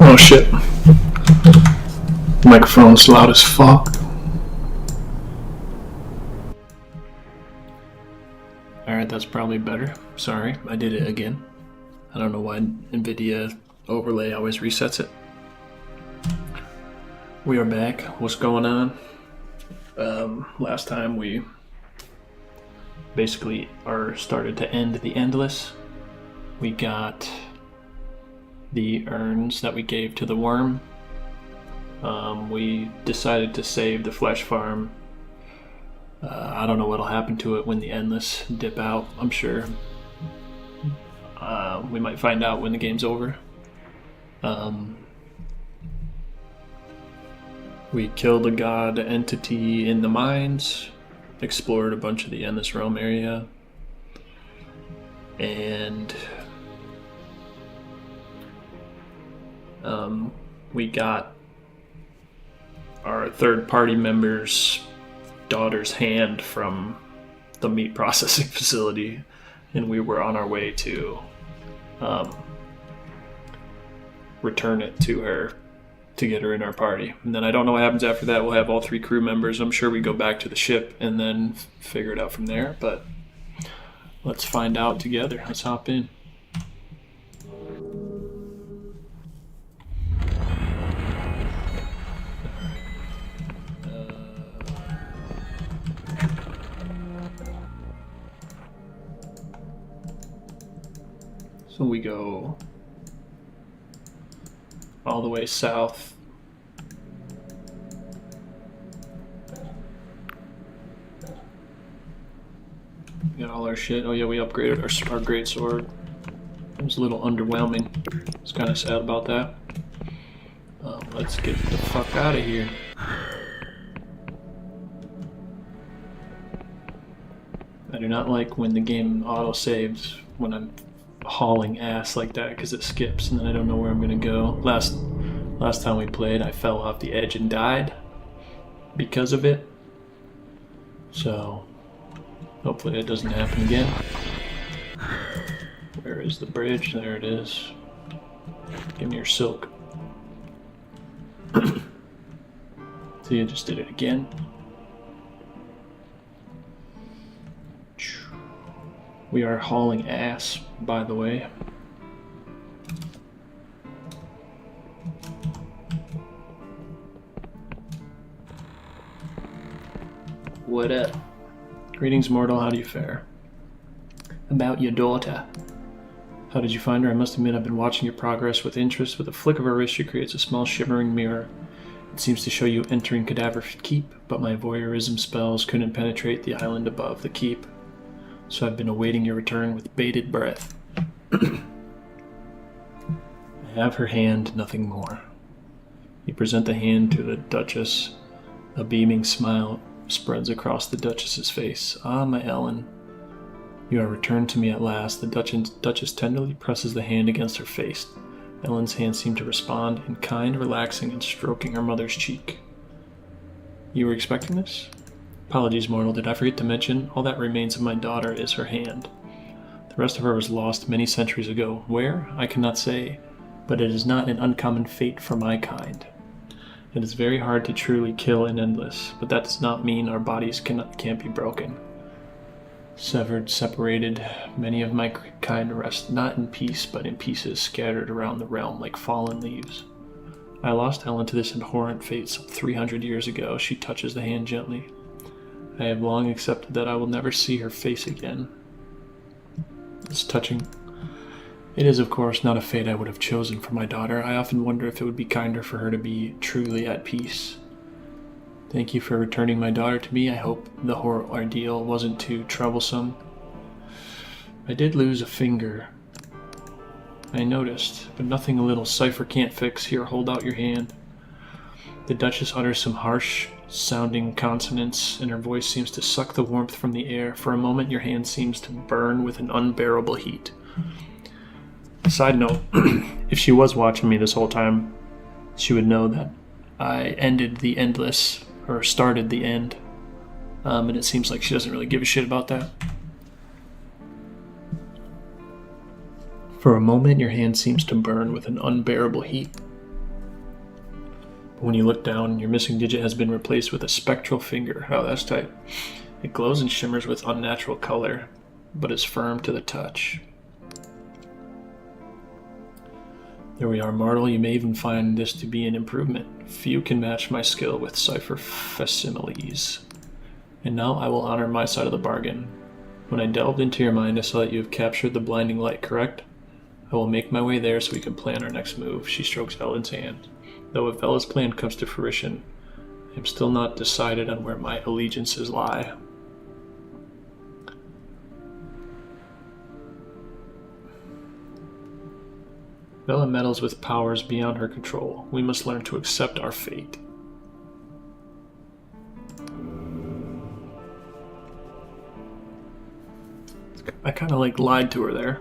Oh shit. Microphone's loud as fuck. Alright, that's probably better. Sorry, I did it again. I don't know why NVIDIA overlay always resets it. We are back. What's going on? Last time we basically started to end the endless. We got the urns that we gave to the worm. We decided to save the flesh farm. I don't know what'll happen to it when the endless dip out. I'm sure we might find out when the game's over. We killed a god entity in the mines, explored a bunch of the Endless Realm area, and we got our third-party member's daughter's hand from the meat processing facility, and we were on our way to return it to her to get her in our party. And then I don't know what happens after that. We'll have all 3 crew members. I'm sure we go back to the ship and then figure it out from there, but let's find out together. Let's hop in. So we go all the way south. We got all our shit. Oh yeah, we upgraded our great sword. It was a little underwhelming. I was kind of sad about that. Let's get the fuck out of here. I do not like when the game auto-saves when I'm hauling ass like that, because it skips and then I don't know where I'm gonna go. Last time we played, I fell off the edge and died because of it. So hopefully it doesn't happen again. Where is the bridge? There it is. Give me your silk. So you just did it again. We are hauling ass, by the way. What up? Greetings, mortal. How do you fare? About your daughter. How did you find her? I must admit I've been watching your progress with interest. With a flick of her wrist, she creates a small shimmering mirror. It seems to show you entering Cadaver Keep, but my voyeurism spells couldn't penetrate the island above the keep. So I've been awaiting your return with bated breath. I have her hand, nothing more. You present the hand to the Duchess. A beaming smile spreads across the Duchess's face. Ah, my Ellen. You are returned to me at last. The Duchess tenderly presses the hand against her face. Ellen's hands seem to respond in kind, relaxing, and stroking her mother's cheek. You were expecting this? Apologies, mortal. Did I forget to mention? All that remains of my daughter is her hand. The rest of her was lost many centuries ago. Where? I cannot say, but it is not an uncommon fate for my kind. It is very hard to truly kill an endless, but that does not mean our bodies can't be broken. Severed, separated, many of my kind rest not in peace, but in pieces scattered around the realm like fallen leaves. I lost Ellen to this abhorrent fate some 300 years ago. She touches the hand gently. I have long accepted that I will never see her face again. It's touching. It is, of course, not a fate I would have chosen for my daughter. I often wonder if it would be kinder for her to be truly at peace. Thank you for returning my daughter to me. I hope the horrible ordeal wasn't too troublesome. I did lose a finger. I noticed, but nothing a little cipher can't fix. Here, hold out your hand. The Duchess utters some harsh-sounding consonants, and her voice seems to suck the warmth from the air. For a moment, your hand seems to burn with an unbearable heat. Side note, if she was watching me this whole time, she would know that I ended the endless, or started the end, and it seems like she doesn't really give a shit about that. For a moment, your hand seems to burn with an unbearable heat. When you look down, your missing digit has been replaced with a spectral finger. Oh, that's tight. It glows and shimmers with unnatural color, but is firm to the touch. There we are, mortal. You may even find this to be an improvement. Few can match my skill with cipher facsimiles. And now I will honor my side of the bargain. When I delved into your mind, I saw that you have captured the blinding light, correct? I will make my way there so we can plan our next move. She strokes Ellen's hand. Though if Ella's plan comes to fruition, I am still not decided on where my allegiances lie. Bella meddles with powers beyond her control. We must learn to accept our fate. I kind of lied to her there.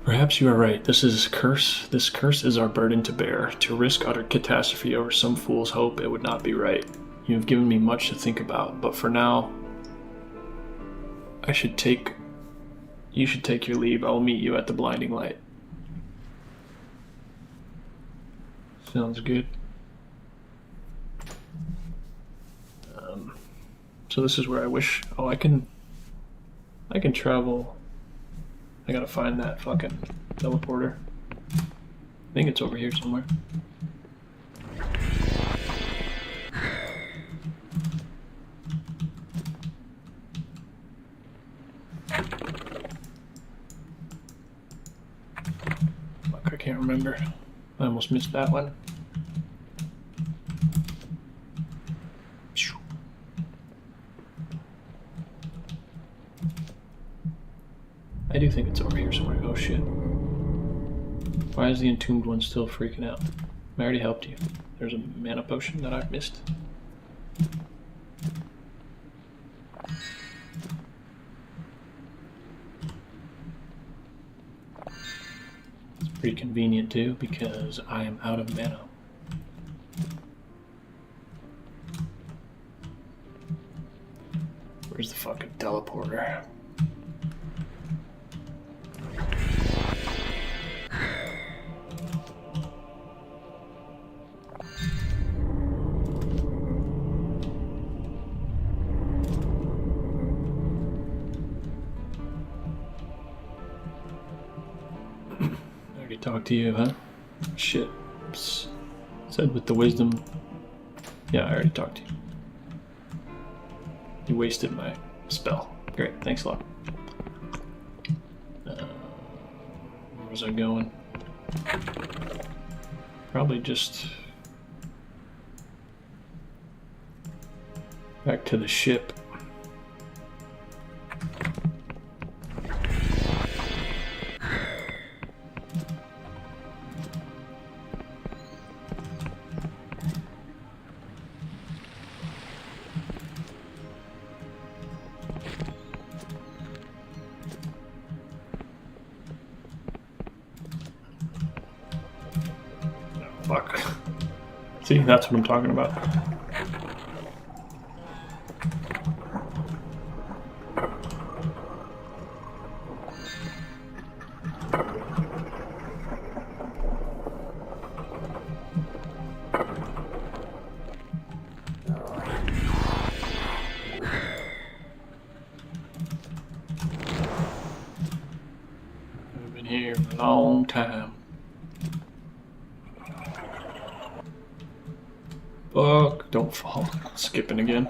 Perhaps you are right. This curse is our burden to bear. To risk utter catastrophe over some fool's hope, it would not be right. You have given me much to think about, but for now, you should take your leave. I will meet you at the blinding light. Sounds good. So this is where I wish. Oh, I can travel. I gotta find that fucking teleporter. I think it's over here somewhere. Fuck, I can't remember. I almost missed that one. I do think it's over here somewhere. Oh shit. Why is the entombed one still freaking out? I already helped you. There's a mana potion that I've missed. It's pretty convenient too because I am out of mana. Where's the fucking teleporter? Talk to you, huh? Shit. Said with the wisdom. Yeah, I already talked to you. You wasted my spell. Great, thanks a lot. Where was I going? Probably just back to the ship. Fuck. See, that's what I'm talking about. I've been here for a long time. Fuck, don't fall. Skipping again.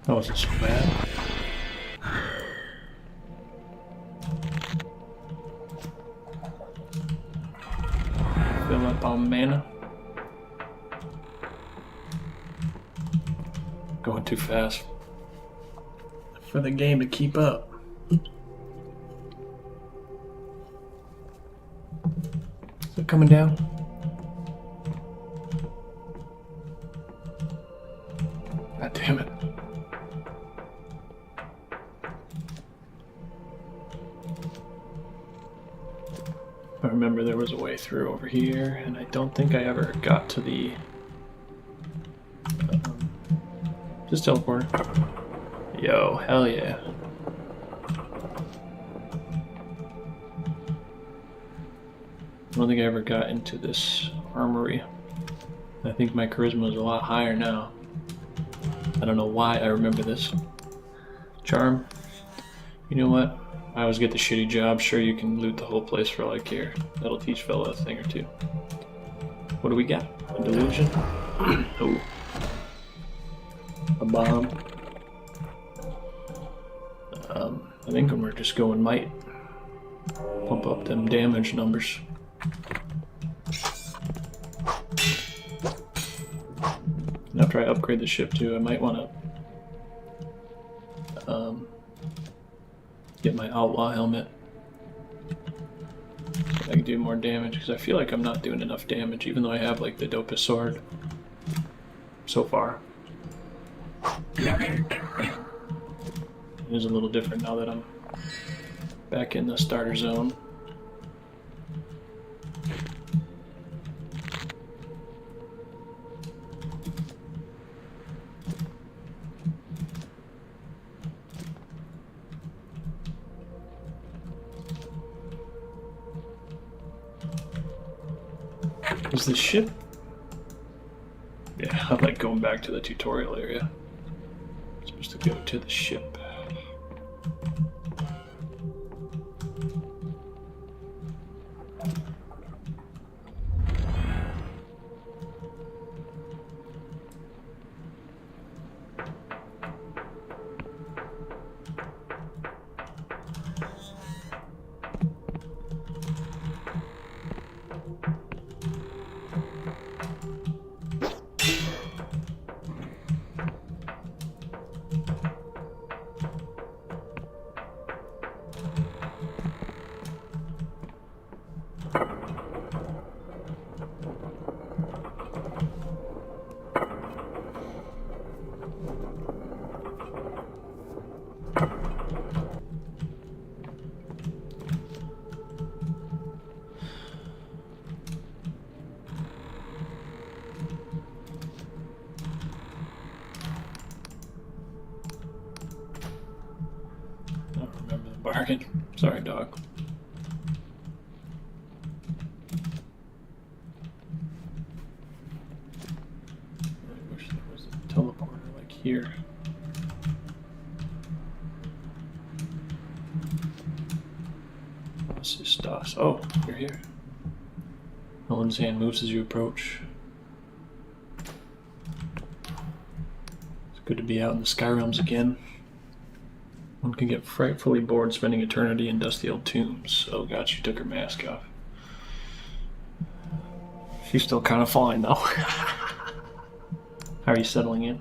That wasn't so bad. Fill up on mana. Going too fast for the game to keep up. Is it coming down? God damn it. I remember there was a way through over here, and I don't think I ever got to the... just teleporter. Yo, hell yeah. don't think I ever got into this armory. I think my charisma is a lot higher now. I don't know why I remember this. Charm. You know what? I always get the shitty job. Sure, you can loot the whole place for all I care. That'll teach fella a thing or two. What do we got? A delusion? Oh. A bomb. I think we're just going might. Pump up them damage numbers. And after I upgrade the ship too, I might want to get my outlaw helmet. So I can do more damage, because I feel like I'm not doing enough damage, even though I have like the dopest sword so far. It is a little different now that I'm back in the starter zone. Is the ship? Yeah, I like going back to the tutorial area. I'm supposed to go to the ship. Bargain. Sorry, dog. I wish there was a teleporter like here. What's this stuff? Oh, you're here. Ellen's hand moves as you approach. It's good to be out in the Sky Realms again. One can get frightfully bored spending eternity in dusty old tombs. Oh god, she took her mask off. She's still kind of fine though. How are you settling in?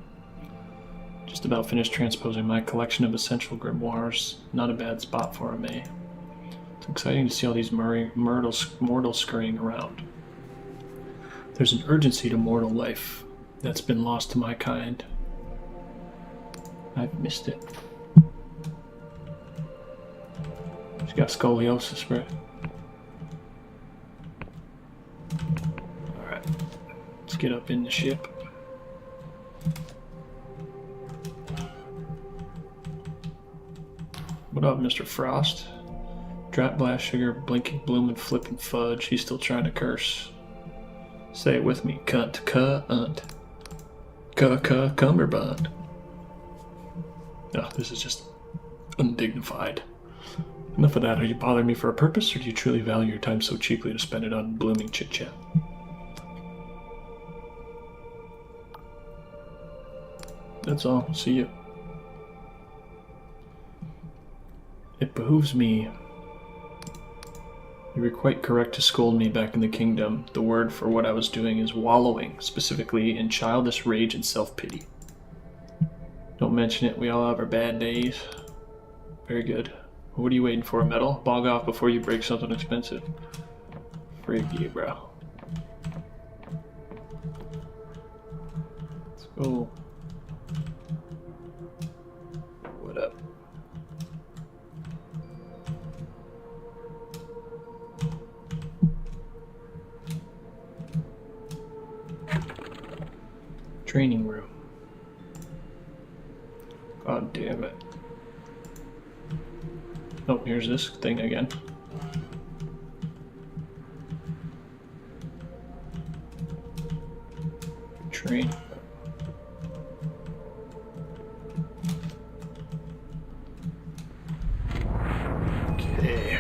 Just about finished transposing my collection of essential grimoires. Not a bad spot for a May. It's exciting to see all these mortals scurrying around. There's an urgency to mortal life that's been lost to my kind. I've missed it. She's got scoliosis, right? Alright. Let's get up in the ship. What up, Mr. Frost? Drop blast sugar, blinking bloom and flipping fudge. He's still trying to curse. Say it with me. Cunt, cunt. Cumberbund. No, this is just undignified. Enough of that. Are you bothering me for a purpose, or do you truly value your time so cheaply to spend it on blooming chit-chat? That's all. See you. It behooves me. You were quite correct to scold me back in the kingdom. The word for what I was doing is wallowing, specifically in childish rage and self-pity. Don't mention it. We all have our bad days. Very good. What are you waiting for, a medal? Bog off before you break something expensive. Frig you, bro. Let's go. What up? Training room. God damn it. Oh, here's this thing again. terrain. Okay.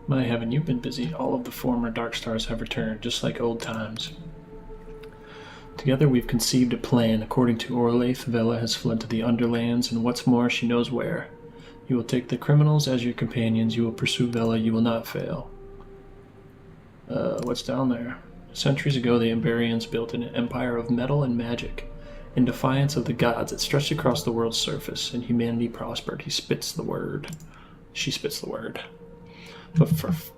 My heaven, you've been busy. All of the former Dark Stars have returned, just like old times. Together we've conceived a plan. According to Orlaith, Vela has fled to the Underlands, and what's more, she knows where. You will take the criminals as your companions. You will pursue Vela. You will not fail. What's down there? Centuries ago, the Emberians built an empire of metal and magic. In defiance of the gods, it stretched across the world's surface, and humanity prospered. He spits the word. She spits the word.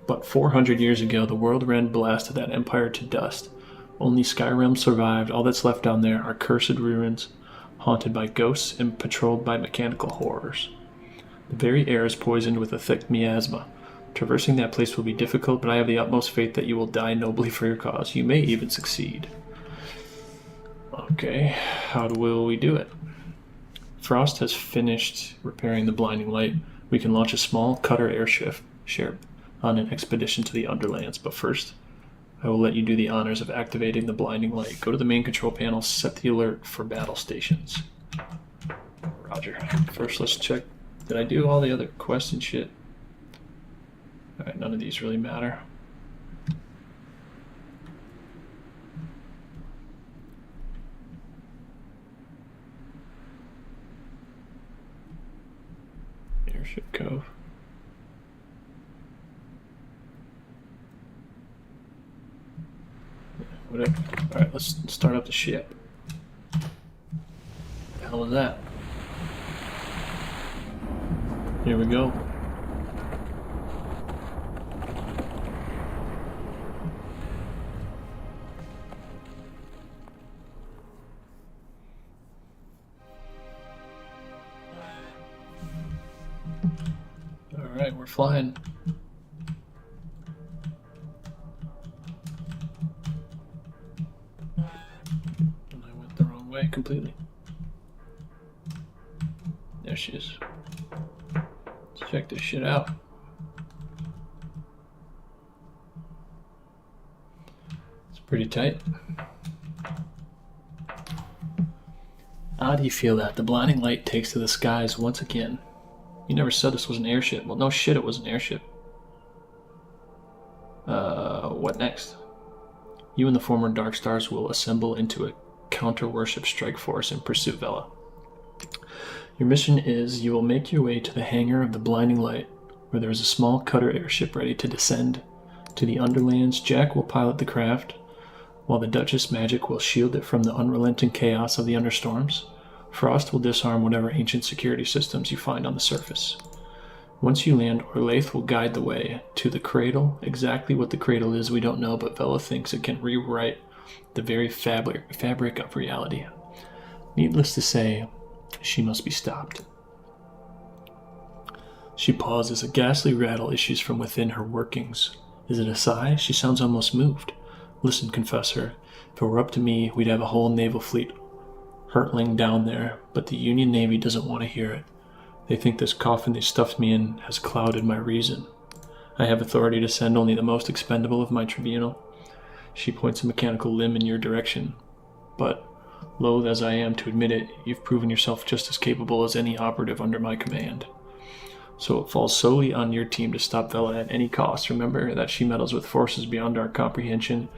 But 400 years ago, the Whirlwind blasted that empire to dust. Only Skyrim survived. All that's left down there are cursed ruins, haunted by ghosts and patrolled by mechanical horrors. The very air is poisoned with a thick miasma. Traversing that place will be difficult, but I have the utmost faith that you will die nobly for your cause. You may even succeed. Okay, how will we do it? Frost has finished repairing the blinding light. We can launch a small cutter airship on an expedition to the Underlands, but first, I will let you do the honors of activating the blinding light. Go to the main control panel, set the alert for battle stations. Roger. First, let's check. Did I do all the other quests and shit? Alright, none of these really matter. Airship Cove. Whatever. Alright, let's start up the ship. What the hell was that? Here we go. Alright, we're flying. And I went the wrong way completely. There she is. Let's check this shit out. It's pretty tight. How do you feel that? The blinding light takes to the skies once again. You never said this was an airship. Well, no shit, it was an airship. What next? You and the former Dark Stars will assemble into a counter-worship strike force and pursue Vela. Your mission is you will make your way to the hangar of the blinding light, where there is a small cutter airship ready to descend to the Underlands. Jack will pilot the craft, while the Duchess Magic will shield it from the unrelenting chaos of the Understorms. Frost will disarm whatever ancient security systems you find on the surface. Once you land, Orlaith will guide the way to the cradle. Exactly what the cradle is, we don't know, but Vela thinks it can rewrite the very fabric of reality. Needless to say, she must be stopped. She pauses. A ghastly rattle issues from within her workings. Is it a sigh? She sounds almost moved. Listen, Confessor, if it were up to me, we'd have a whole naval fleet hurtling down there, but the Union Navy doesn't want to hear it. They think this coffin they stuffed me in has clouded my reason. I have authority to send only the most expendable of my tribunal. She points a mechanical limb in your direction. But, loath as I am to admit it, you've proven yourself just as capable as any operative under my command. So it falls solely on your team to stop Vela at any cost. Remember that she meddles with forces beyond our comprehension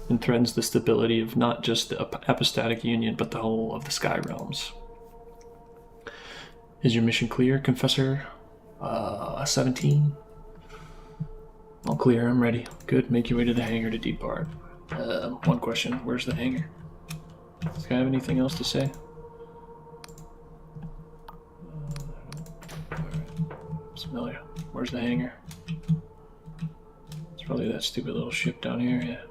and threatens the stability of not just the apostatic union, but the whole of the Sky Realms. Is your mission clear, Confessor? 17? All clear, I'm ready. Good, make your way to the hangar to depart. One question, where's the hangar? Does I have anything else to say? It's familiar. Where's the hangar? It's probably that stupid little ship down here, yeah.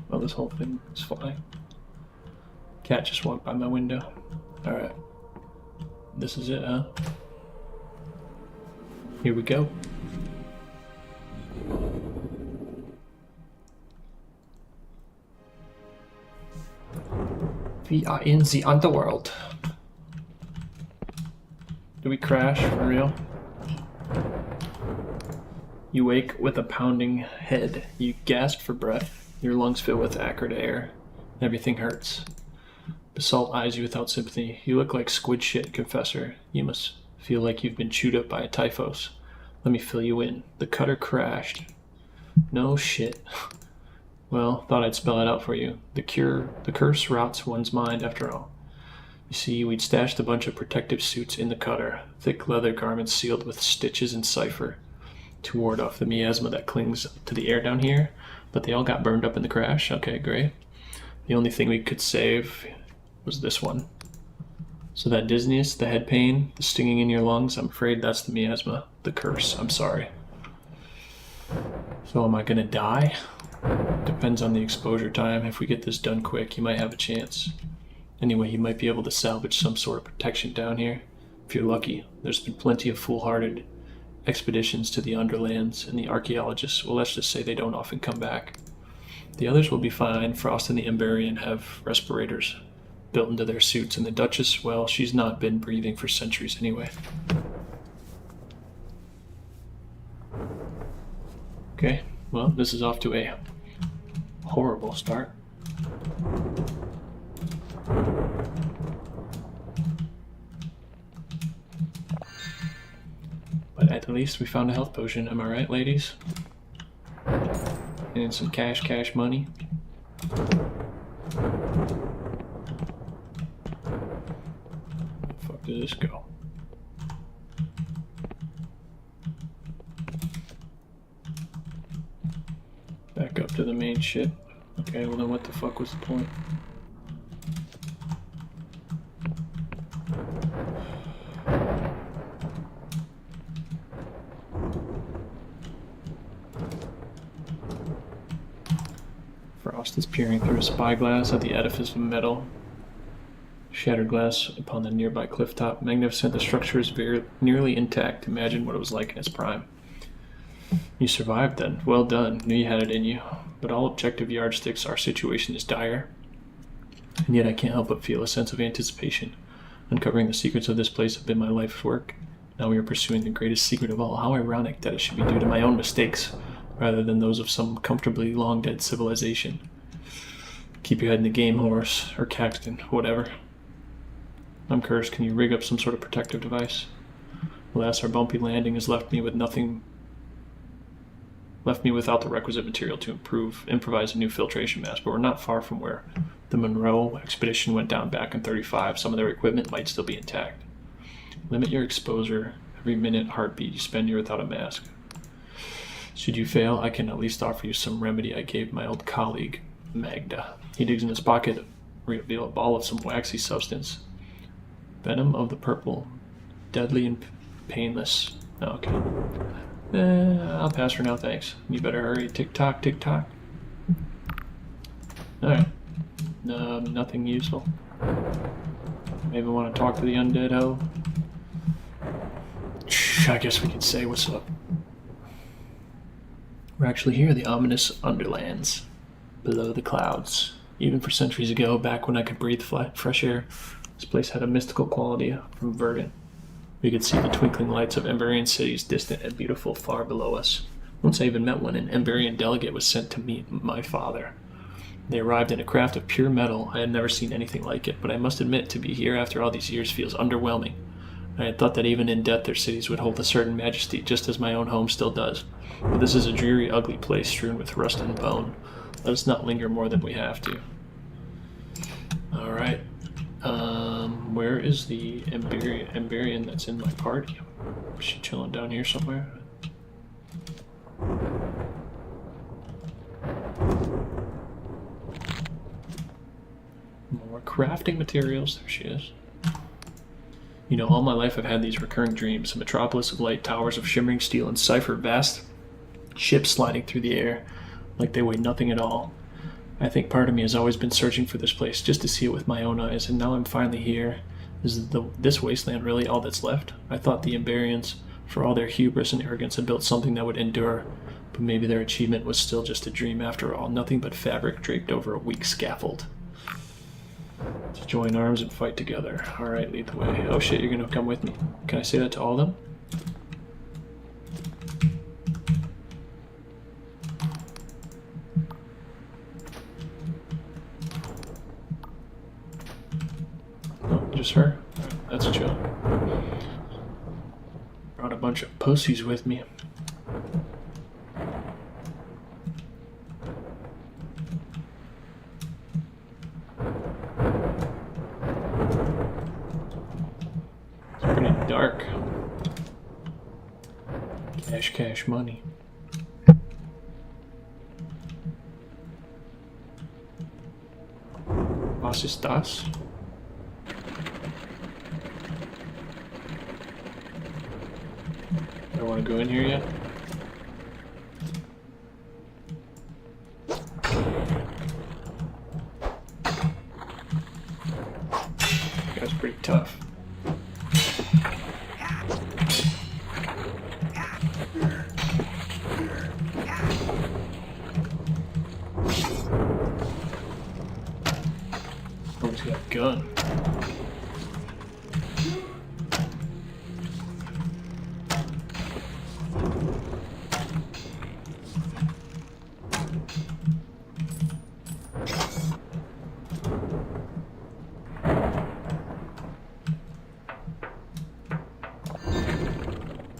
Well, this whole thing is flying. Cat just walked by my window. Alright. This is it, huh? Here we go. We are in the underworld. Do we crash for real? You wake with a pounding head. You gasp for breath. Your lungs fill with acrid air. Everything hurts. Basalt eyes you without sympathy. You look like squid shit, Confessor. You must feel like you've been chewed up by a typhus. Let me fill you in. The cutter crashed. No shit. Well, thought I'd spell it out for you. The curse rots one's mind after all. You see, we'd stashed a bunch of protective suits in the cutter, thick leather garments sealed with stitches and cipher to ward off the miasma that clings to the air down here, but they all got burned up in the crash. Okay, great. The only thing we could save was this one. So that dizziness, the head pain, the stinging in your lungs, I'm afraid that's the miasma, the curse. I'm sorry. So am I gonna die? Depends on the exposure time. If we get this done quick, you might have a chance. Anyway, you might be able to salvage some sort of protection down here. If you're lucky, there's been plenty of foolhardy expeditions to the Underlands, and the archaeologists, well, let's just say they don't often come back. The others will be fine. Frost and the Emberian have respirators built into their suits, and the Duchess, well, she's not been breathing for centuries anyway. Okay, well, this is off to a horrible start. But at least we found a health potion, am I right, ladies? And some cash money. Where the fuck does this go? Back up to the main ship. Okay, well then what the fuck was the point? Frost is peering through a spyglass at the edifice of metal. Shattered glass upon the nearby cliff top. Magnificent, the structure is nearly intact. Imagine what it was like in its prime. You survived then. Well done. Knew you had it in you. But all objective yardsticks, our situation is dire. And yet I can't help but feel a sense of anticipation. Uncovering the secrets of this place have been my life's work. Now we are pursuing the greatest secret of all. How ironic that it should be due to my own mistakes, rather than those of some comfortably long-dead civilization. Keep your head in the game, Horus, or Caxton, whatever. I'm cursed. Can you rig up some sort of protective device? Alas, our bumpy landing has left me without the requisite material to improvise a new filtration mask, but we're not far from where the Monroe expedition went down back in 35. Some of their equipment might still be intact. Limit your exposure. Every minute heartbeat you spend here without a mask. Should you fail, I can at least offer you some remedy I gave my old colleague, Magda. He digs in his pocket to reveal a ball of some waxy substance. Venom of the purple. Deadly and painless. Oh, okay. I'll pass for now, thanks. You better hurry. Tick-tock, tick-tock. Alright. Nothing useful. Maybe want to talk to the undead hoe. I guess we could say what's up. We're actually here, the ominous Underlands, below the clouds. Even for centuries ago, back when I could breathe fresh air, this place had a mystical quality from Verdant. We could see the twinkling lights of Emberian cities distant and beautiful far below us. Once I even met one, an Emberian delegate was sent to meet my father. They arrived in a craft of pure metal. I had never seen anything like it, but I must admit, to be here after all these years feels underwhelming. I had thought that even in death their cities would hold a certain majesty, just as my own home still does. But this is a dreary, ugly place strewn with rust and bone. Let us not linger more than we have to. Alright. Where is the Emberian that's in my party? Is she chilling down here somewhere? More crafting materials. There she is. You know, all my life I've had these recurring dreams. A metropolis of light, towers of shimmering steel and cipher, vast ships sliding through the air like they weigh nothing at all. I think part of me has always been searching for this place just to see it with my own eyes, and now I'm finally here. Is this wasteland really all that's left? I thought the Emberians, for all their hubris and arrogance, had built something that would endure, but maybe their achievement was still just a dream after all, nothing but fabric draped over a weak scaffold. To join arms and fight together. Alright, lead the way. Oh shit, you're gonna come with me. Can I say that to all of them? No, just her? That's chill. Brought a bunch of pussies with me. Dark. Cash money. Was ist das? I don't want to go in here yet. That guy's pretty tough. Oh, he's got a gun.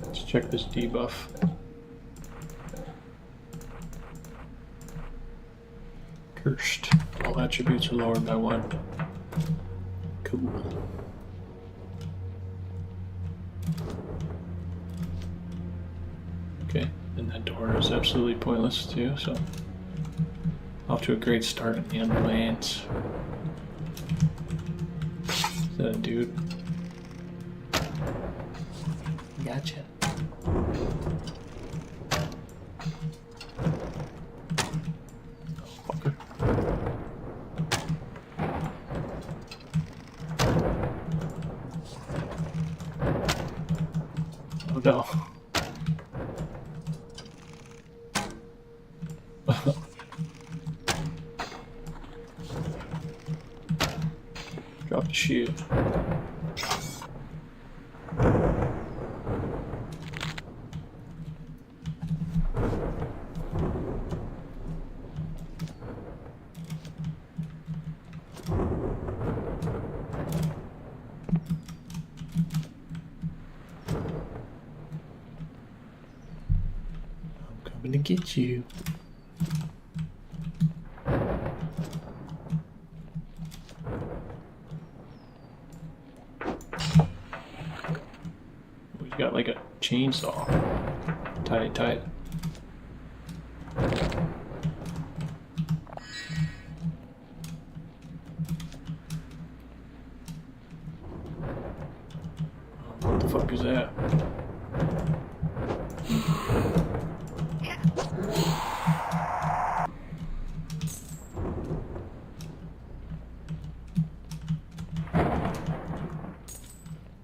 Let's check this debuff. Cursed. All attributes are lowered by 1. Cool. Okay, and that door is absolutely pointless too, so off to a great start in the Underlands. Is that a dude? Gotcha. Fucker. Oh no. Drop the shield. I'm coming to get you. We've got like a chainsaw. Tie it. What the fuck is that?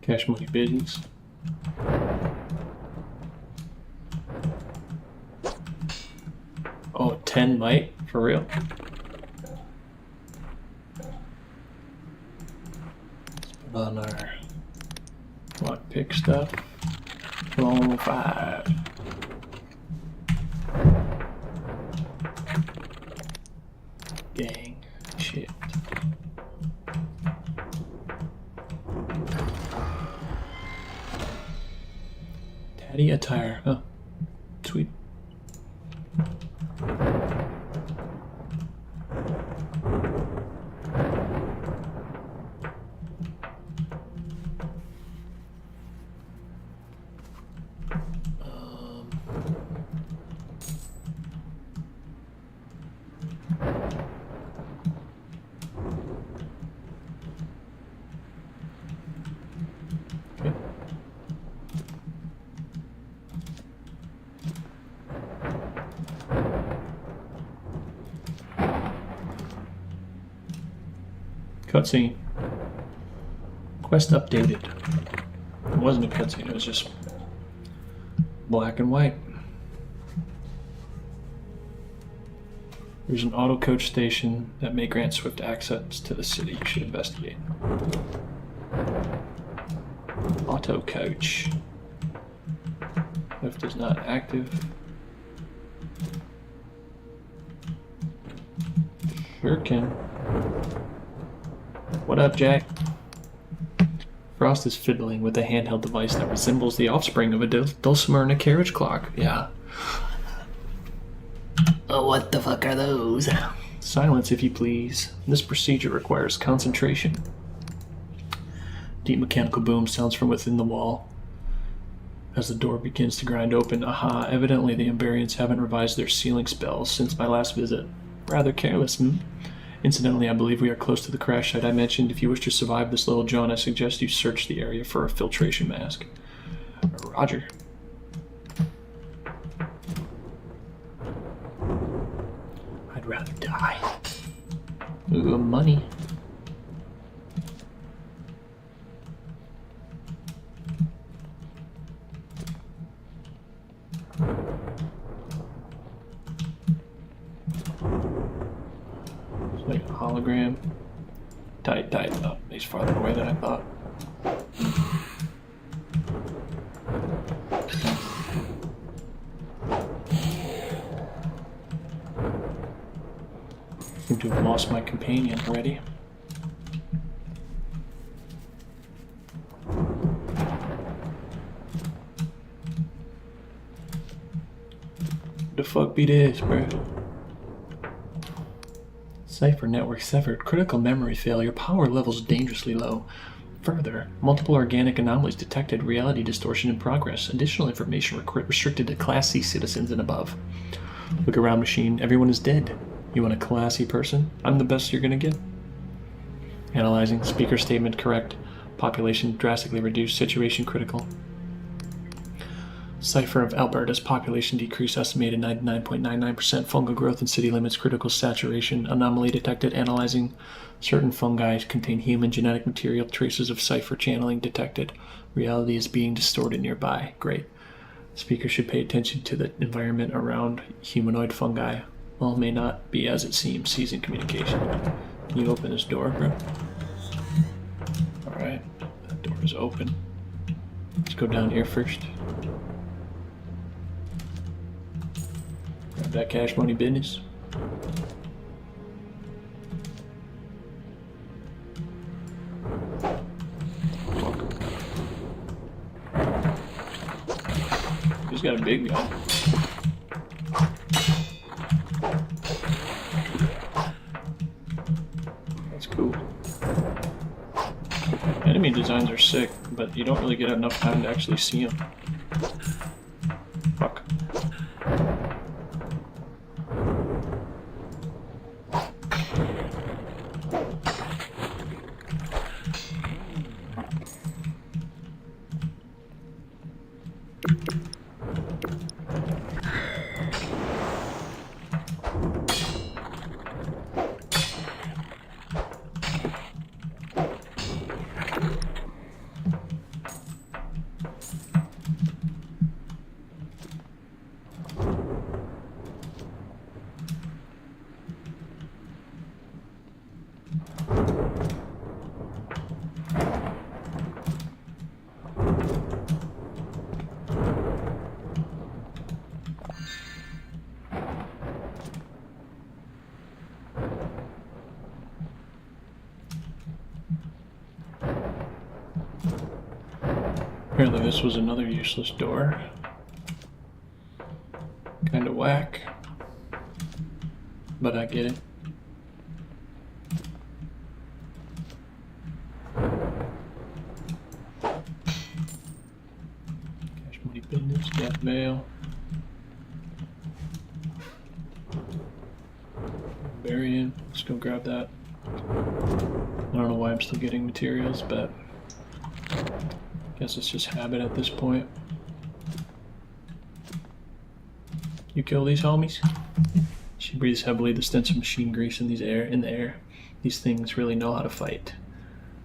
Cash money business. Oh, 10 might? For real? Let's put on our lockpick stuff. 5. Gang. Shit. Daddy attire. Oh, sweet. Okay. Cutscene. Quest updated. It wasn't a cutscene, it was just black and white. There's an auto coach station that may grant swift access to the city. You should investigate. Auto coach. Lift is not active. Sure can. What up, Jack? Frost is fiddling with a handheld device that resembles the offspring of a dulcimer and a carriage clock. Yeah. Oh, what the fuck are those? Silence, if you please. This procedure requires concentration. Deep mechanical boom sounds from within the wall. As the door begins to grind open, aha, evidently the Umbarians haven't revised their sealing spells since my last visit. Rather careless, Incidentally, I believe we are close to the crash site I mentioned. If you wish to survive this little jaunt, I suggest you search the area for a filtration mask. Roger. I'd rather die. Ooh, money. It's like a hologram. Tight. Oh, he's farther away than I thought. Seem to have lost my companion already. The fuck be this, bro? Cipher network severed. Critical memory failure. Power levels dangerously low. Further, multiple organic anomalies detected. Reality distortion in progress. Additional information restricted to Class C citizens and above. Look around, machine. Everyone is dead. You want a classy person? I'm the best you're gonna get. Analyzing. Speaker statement correct. Population drastically reduced. Situation critical. Cipher of Alberta's population decrease estimated 99.99%. Fungal growth in city limits. Critical saturation. Anomaly detected. Analyzing. Certain fungi contain human genetic material. Traces of cipher channeling detected. Reality is being distorted nearby. Great. Speaker should pay attention to the environment around humanoid fungi. All may not be as it seems. Seizing communication. Can you open this door, bro? Alright. That door is open. Let's go down here first. Grab that cash money business. He's got a big gun. That's cool. Enemy designs are sick, but you don't really get enough time to actually see them. Fuck. Apparently this was another useless door. Kinda whack. But I get it. Cash money business, death mail. Barian, let's go grab that. I don't know why I'm still getting materials, but guess it's just habit at this point. You kill these homies? She breathes heavily, the stench of machine grease in the air. These things really know how to fight.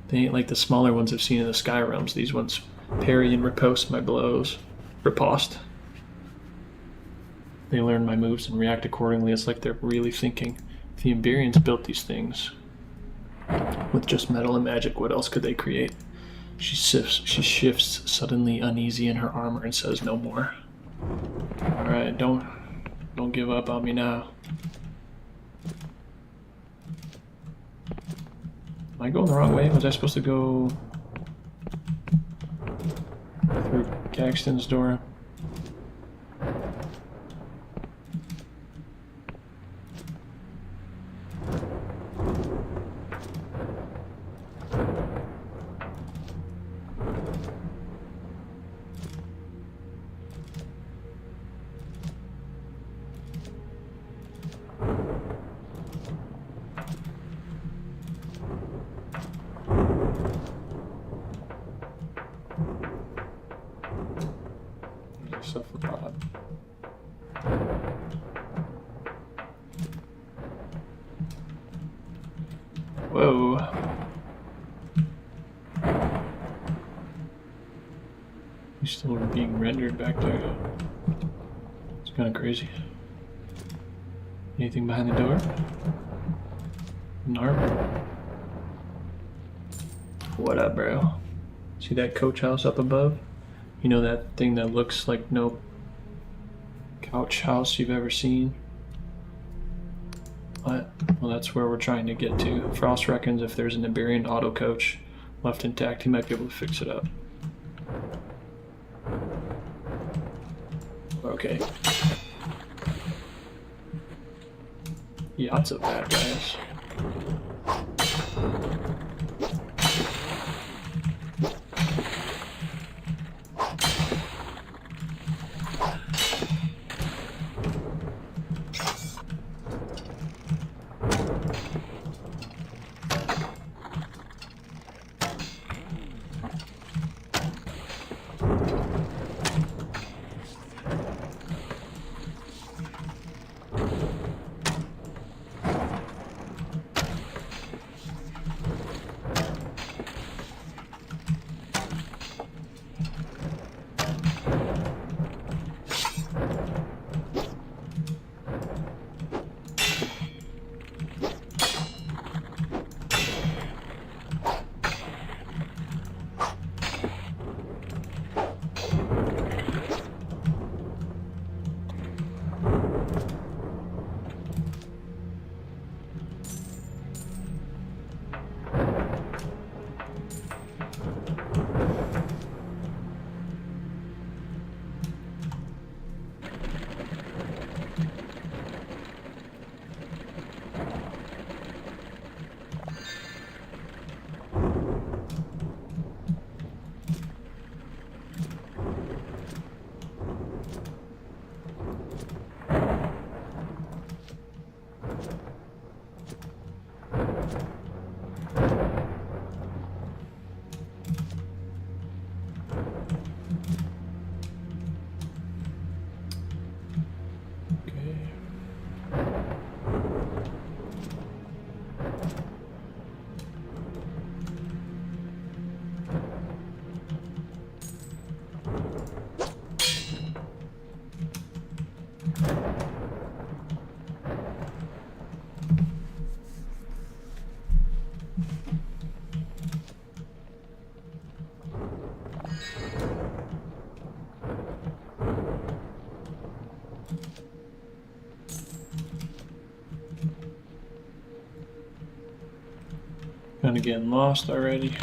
They ain't like the smaller ones I've seen in the sky realms. These ones parry and riposte my blows. Riposte. They learn my moves and react accordingly. It's like they're really thinking. If the Iberians built these things with just metal and magic, what else could they create? She shifts suddenly uneasy in her armor and says no more. Alright, don't give up on me now. Am I going the wrong way? Was I supposed to go through Caxton's door? Stuff for Bob. Whoa. He's still being rendered back there. It's kind of crazy. Anything behind the door? Narp. What up, bro? See that coach house up above? You know that thing that looks like no couch house you've ever seen? What? Well, that's where we're trying to get to. Frost reckons if there's an Iberian auto coach left intact, he might be able to fix it up. Okay. Lots of bad guys. Kind of getting lost already.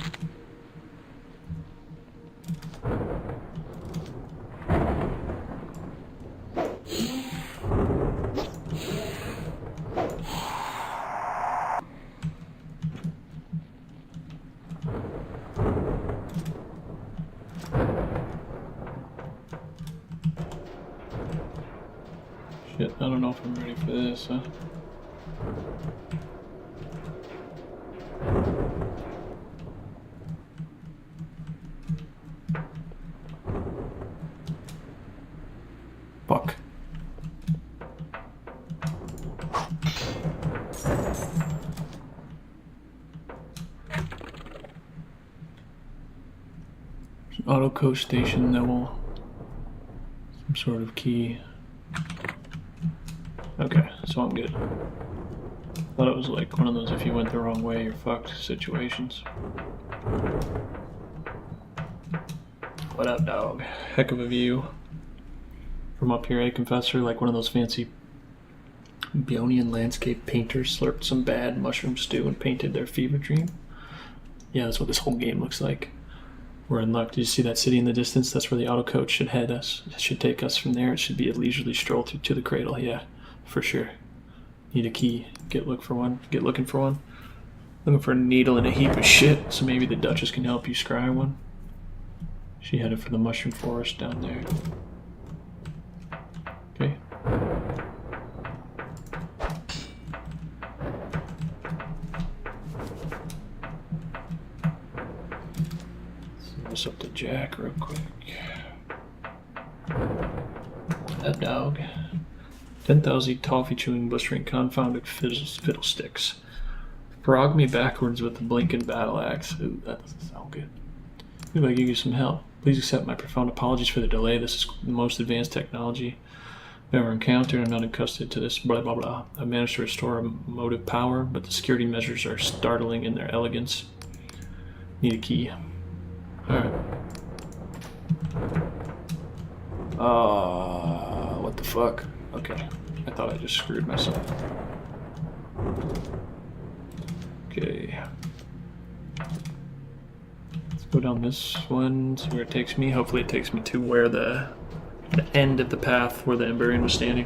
Shit, I don't know if I'm ready for this, huh? Fuck. There's an auto coach station that will some sort of key. Okay, so I'm good. Thought it was like one of those if you went the wrong way, you're fucked situations. What up, dog? Heck of a view from up here, eh, Confessor? Like one of those fancy Bionian landscape painters slurped some bad mushroom stew and painted their fever dream. Yeah, that's what this whole game looks like. We're in luck. Did you see that city in the distance? That's where the auto coach should head us. It should take us from there. It should be a leisurely stroll through to the cradle. Yeah, for sure. Need a key. Get looking for one. Looking for a needle and a heap of shit. So maybe the Duchess can help you scry one. She headed for the mushroom forest down there. Okay. This up to Jack real quick. That dog. 10,000 toffee chewing, blistering, confounded fiddlesticks. Frog me backwards with the blinking battle axe. Ooh, that doesn't sound good. Maybe I give you some help. Please accept my profound apologies for the delay. This is the most advanced technology I've ever encountered. I'm not accustomed to this. Blah blah blah. I've managed to restore motive power, but the security measures are startling in their elegance. Need a key. Alright. What the fuck? Okay. I thought I just screwed myself. Okay. Let's go down this one, see where it takes me. Hopefully it takes me to where the end of the path where the Emberian was standing.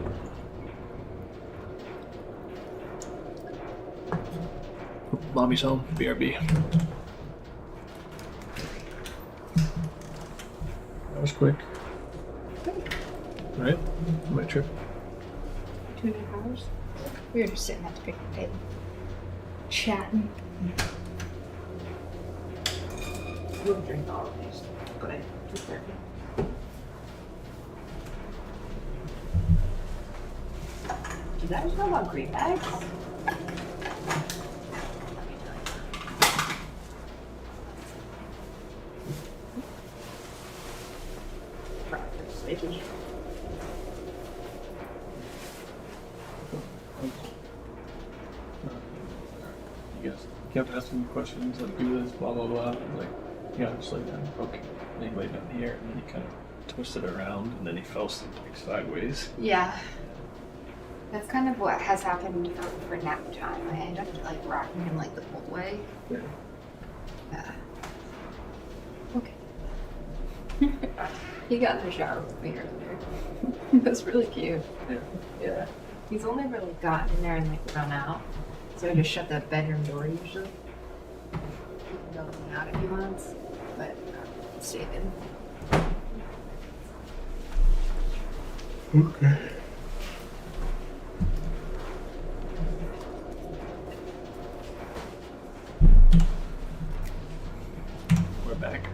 Mommy's home. BRB. That was quick. Right? My trip. 2.5 hours. We were just sitting at the picnic table, chatting. We'll drink all of these, but 2:30. Do you guys know about green bags? Sticky. You guys kept asking me questions like, do this, blah blah blah. I was like, yeah, just lay down. Okay. And he laid down here, and then he kind of twisted around, and then he fell like sideways. Yeah. That's kind of what has happened for nap time. I end up like rocking him like the old way. Yeah. Yeah. Okay. He got in the shower with me earlier. It was really cute. Yeah. Yeah. He's only really gotten in there and like run out. So I just shut that bedroom door usually. He can go in and out if he wants, but stay in. Okay. We're back.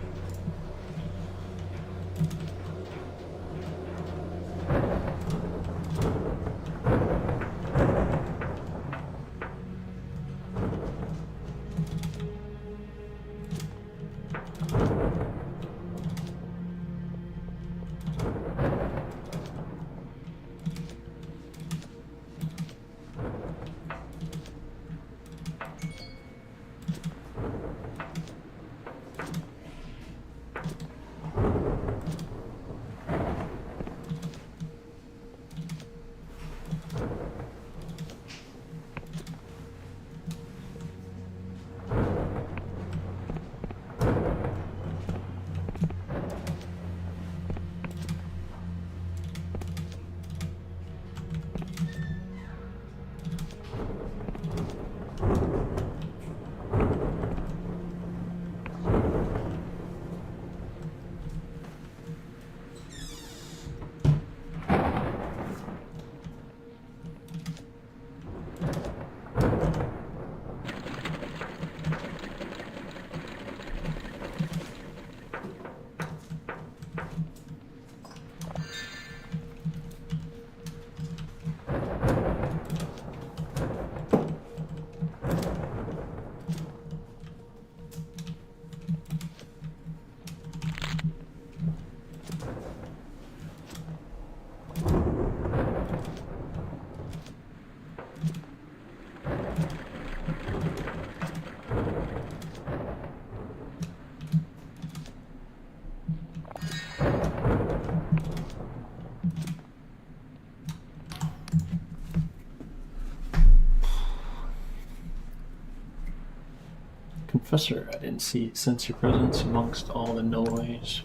Professor, I didn't sense your presence amongst all the noise.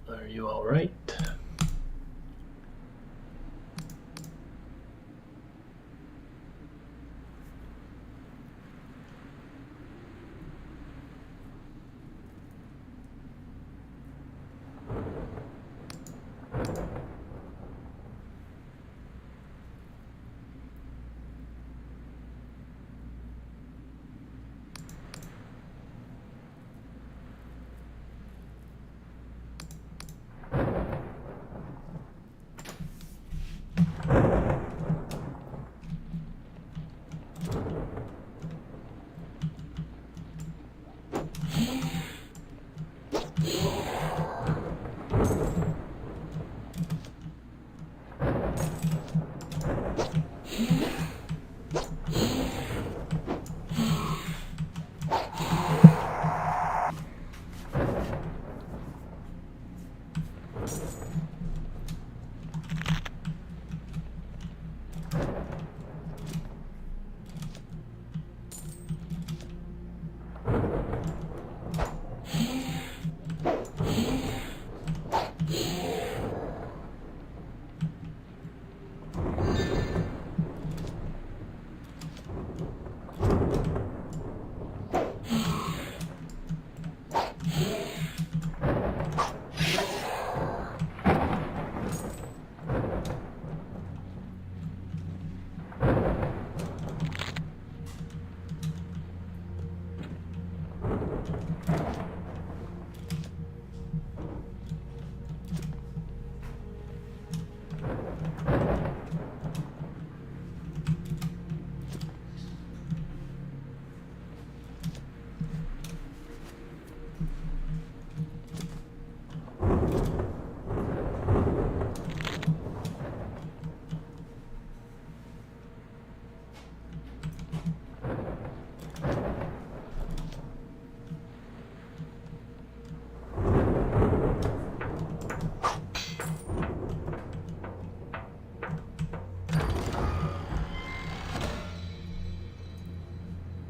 Are you all right?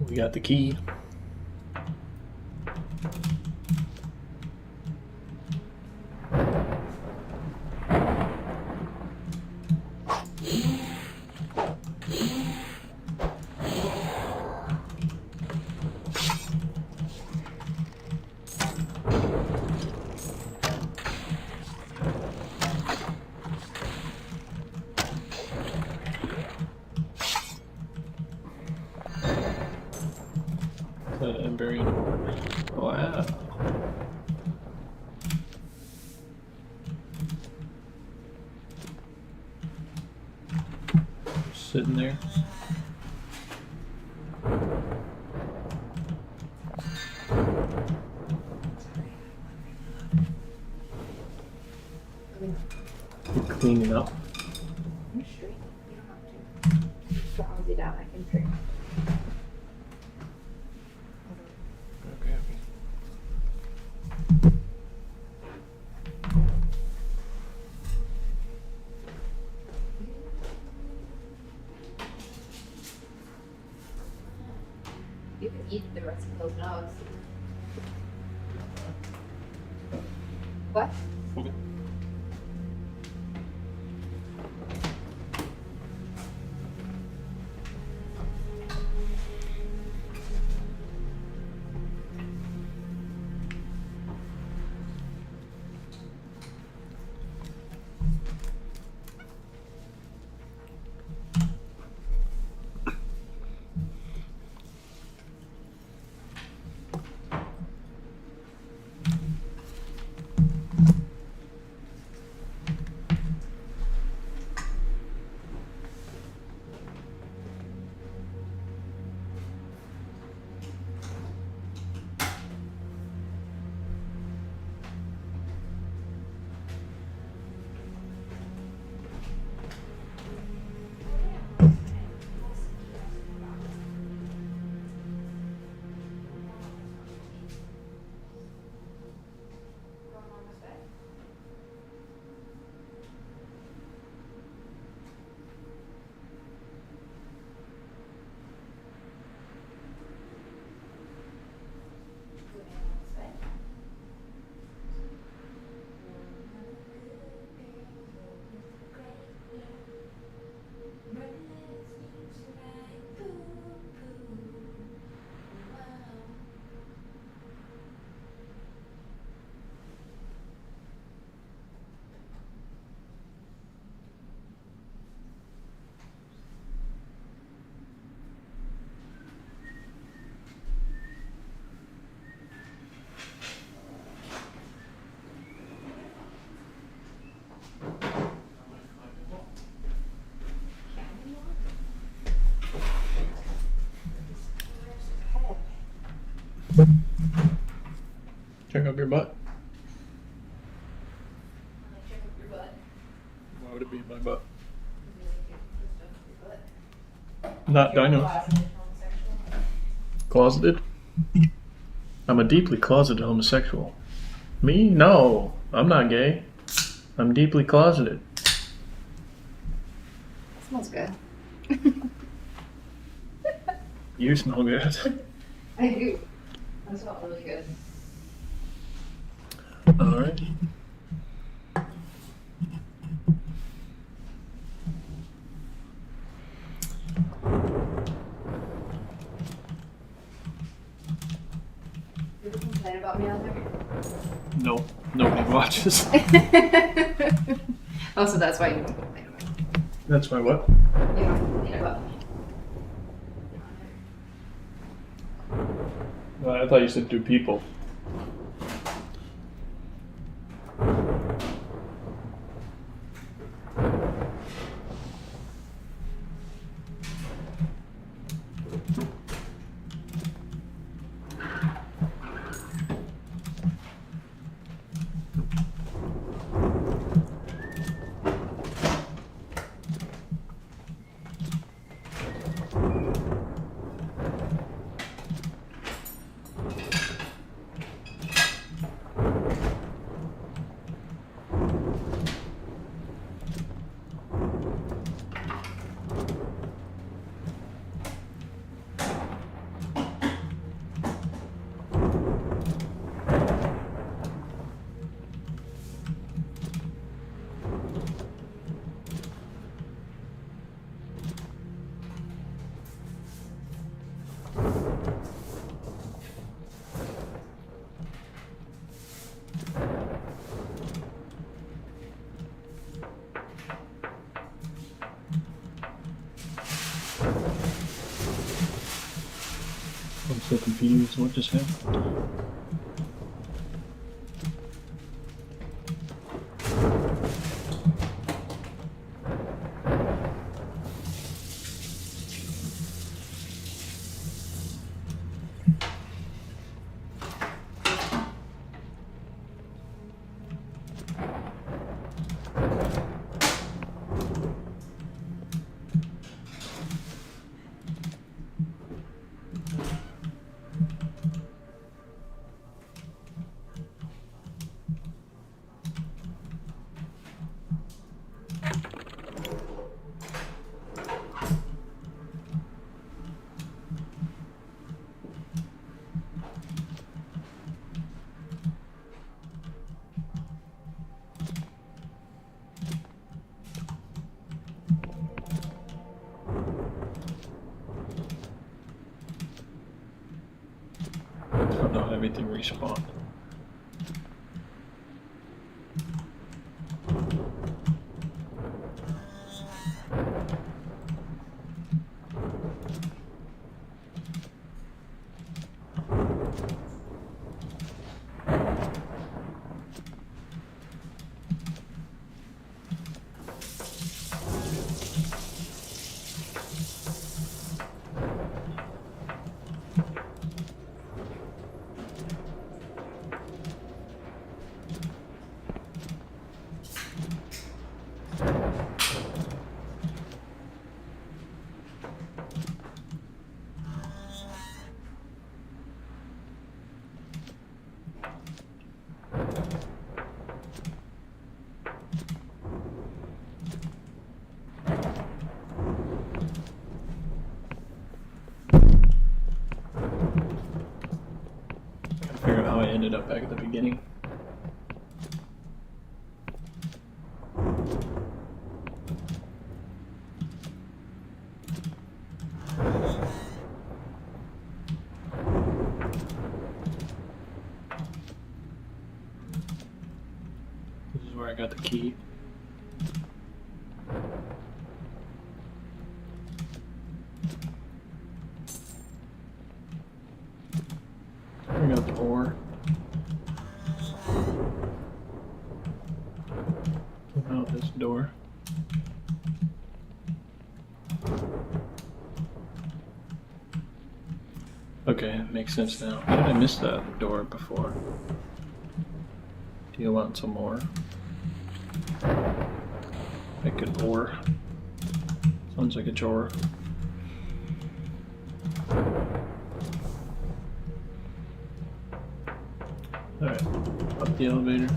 We got the key. I'm very wow. Sitting there. You clean it up. I'm straight. You don't have to. Browse it out. I can trim. Okay. You can eat the rest of those nuts. What? Okay. check up your butt? Check up your butt. Why would it be in my butt? Not Dino. Closeted? I'm a deeply closeted homosexual. Me? No, I'm not gay. I'm deeply closeted. Smells good. You smell good. I do. I smell really good. Alright. Did you complain about me out there? No, nobody watches. Oh, so that's why you don't complain about me. That's my what? You don't complain about me. I thought you said 2 people. I'm so confused. What just happened? Oh no, everything respawned. Figure out how I ended up back at the beginning. This is where I got the key. Bring out the ore. Come out this door. Okay, it makes sense now. How did I miss that door before? Do you want some more? I could ore. Sounds like a chore. Alright, up the elevator.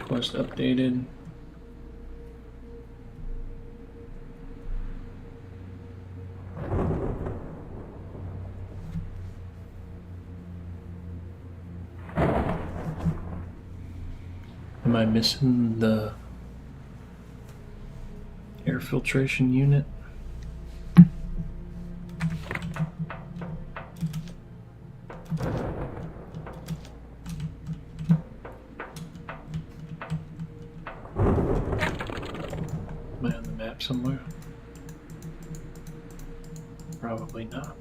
Quest updated. Am I missing the air filtration unit? Am I on the map somewhere? Probably not.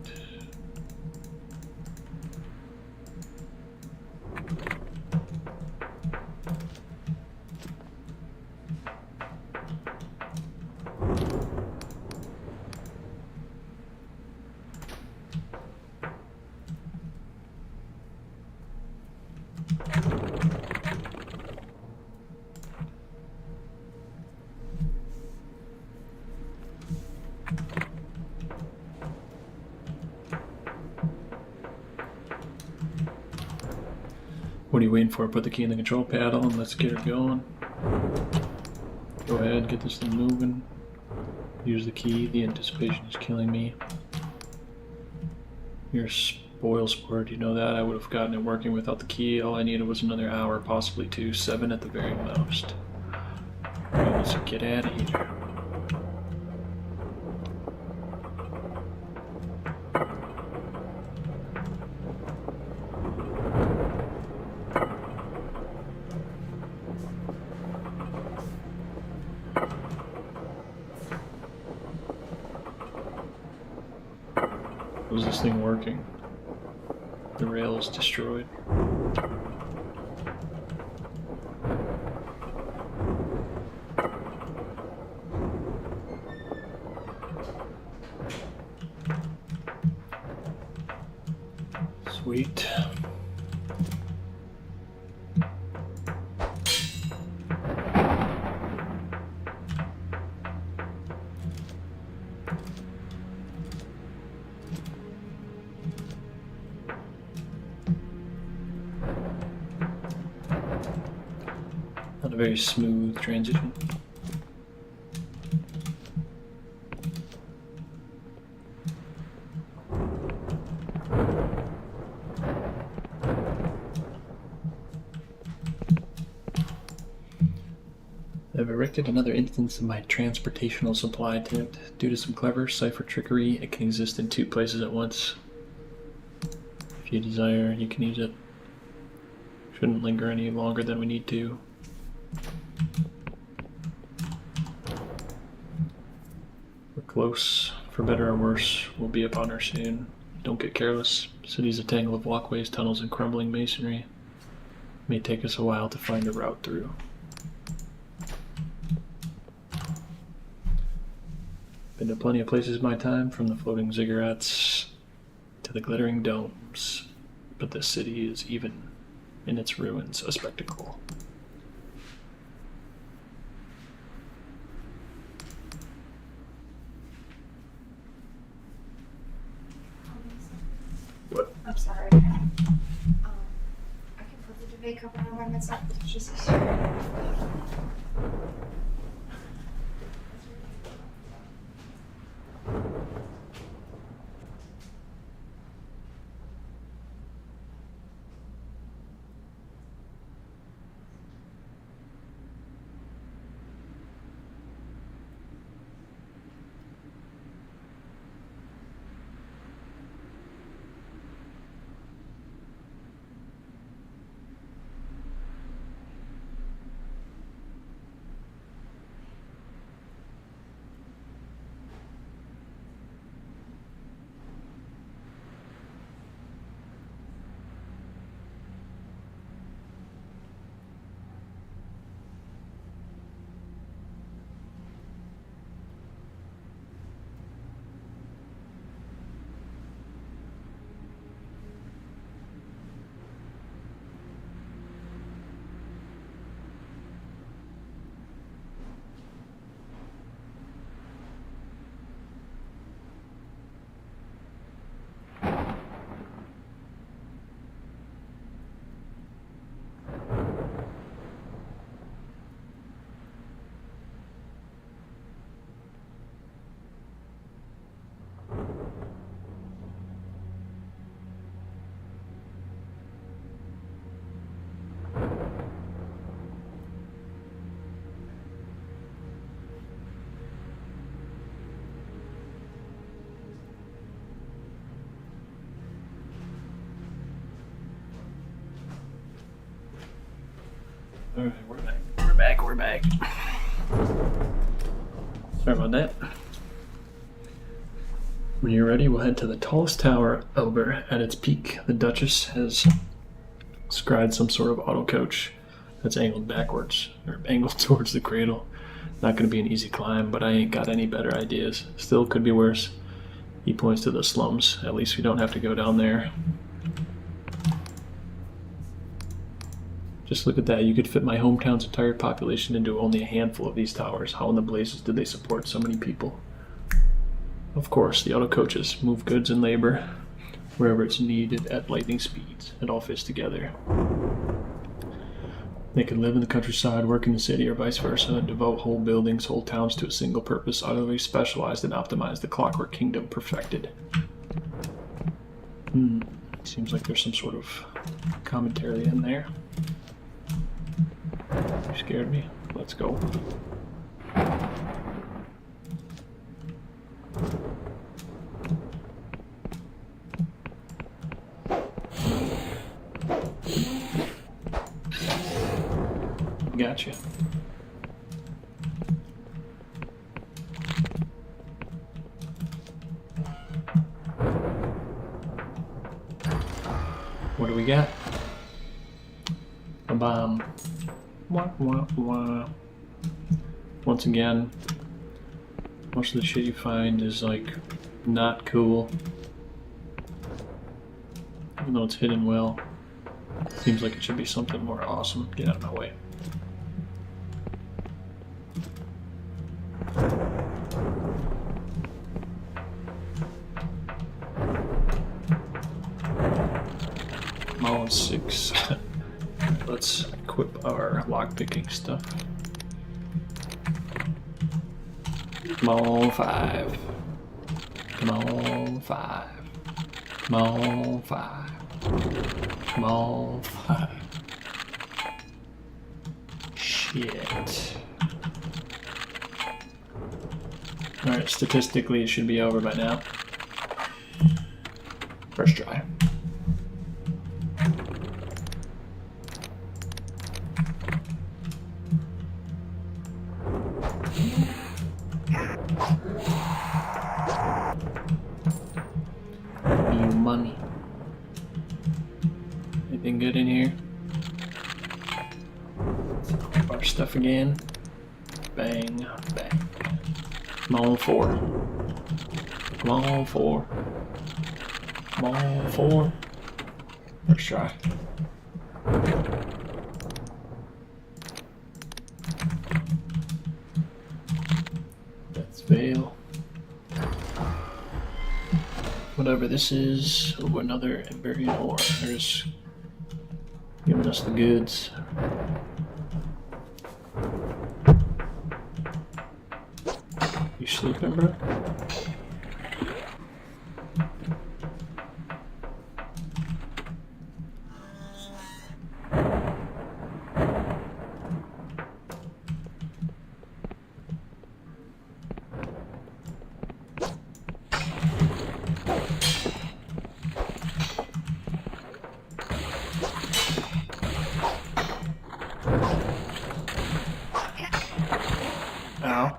What are you waiting for? Put the key in the control panel and let's get her going. Go ahead, get this thing moving. Use the key. The anticipation is killing me. You're a spoil sport, you know that? I would have gotten it working without the key. All I needed was another hour, possibly 2, 7 at the very most. Alright, let's get out of here. Was this thing working? The rail is destroyed. Sweet. Not a very smooth transition. I've erected another instance of my transportational supply tent. Due to some clever cipher trickery, it can exist in 2 places at once. If you desire, you can use it. Shouldn't linger any longer than we need to. We're close. For better or worse, we'll be upon her soon. Don't get careless. City's a tangle of walkways, tunnels, and crumbling masonry. It may take us a while to find a route through. Been to plenty of places in my time, from the floating ziggurats to the glittering domes. But this city is, even in its ruins, a spectacle. What? I'm sorry. I can put the duvet cover on by myself. It's just easier. Alright, we're back. We're back. We're back. Sorry about that. When you're ready, we'll head to the tallest tower over. At its peak, the Duchess has scried some sort of auto coach that's angled backwards, or angled towards the cradle. Not going to be an easy climb, but I ain't got any better ideas. Still could be worse. He points to the slums. At least we don't have to go down there. Just look at that. You could fit my hometown's entire population into only a handful of these towers. How in the blazes did they support so many people? Of course, the auto coaches move goods and labor wherever it's needed at lightning speeds. It all fits together. They could live in the countryside, work in the city, or vice versa, and devote whole buildings, whole towns to a single purpose, utterly specialized and optimized, the clockwork kingdom perfected. Seems like there's some sort of commentary in there. You scared me. Let's go. Gotcha. What do we got? A bomb. Wah, wah, wah. Once again, most of the shit you find is like not cool. Even though it's hidden well. Seems like it should be something more awesome. Get out of my way. I'm all 6. Let's equip our lockpicking stuff. Come on, 5. Come on, 5. Come on, 5. Come on, 5. Shit. Alright, statistically it should be over by now. First try. You money. Anything good in here? Our stuff again. Bang, bang. Come on, 4. Come on, 4. Come on, 4. First try. Let's fail. Whatever this is, oh, another Emberian ore. They're just giving us the goods. You sleeping, bro? Ow.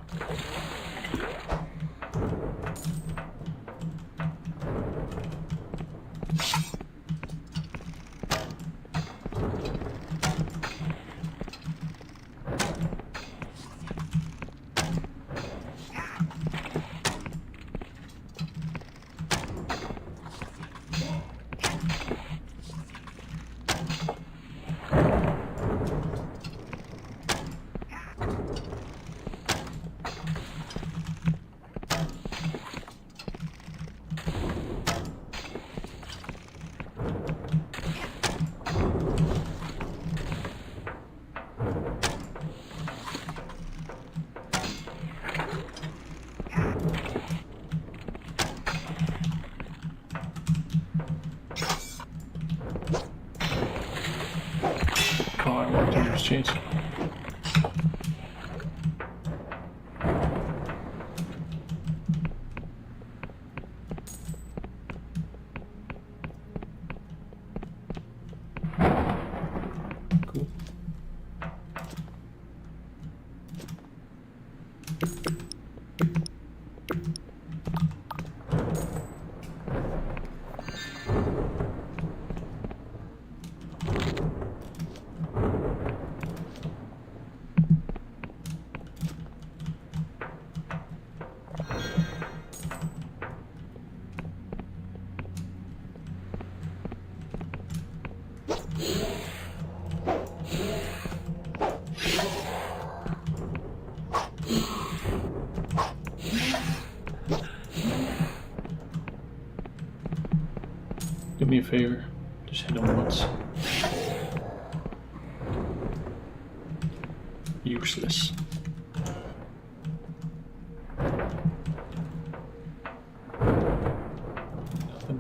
Oh, I walked under his chains. Cool. Do me a favor. Just hit him once. Useless. Nothing.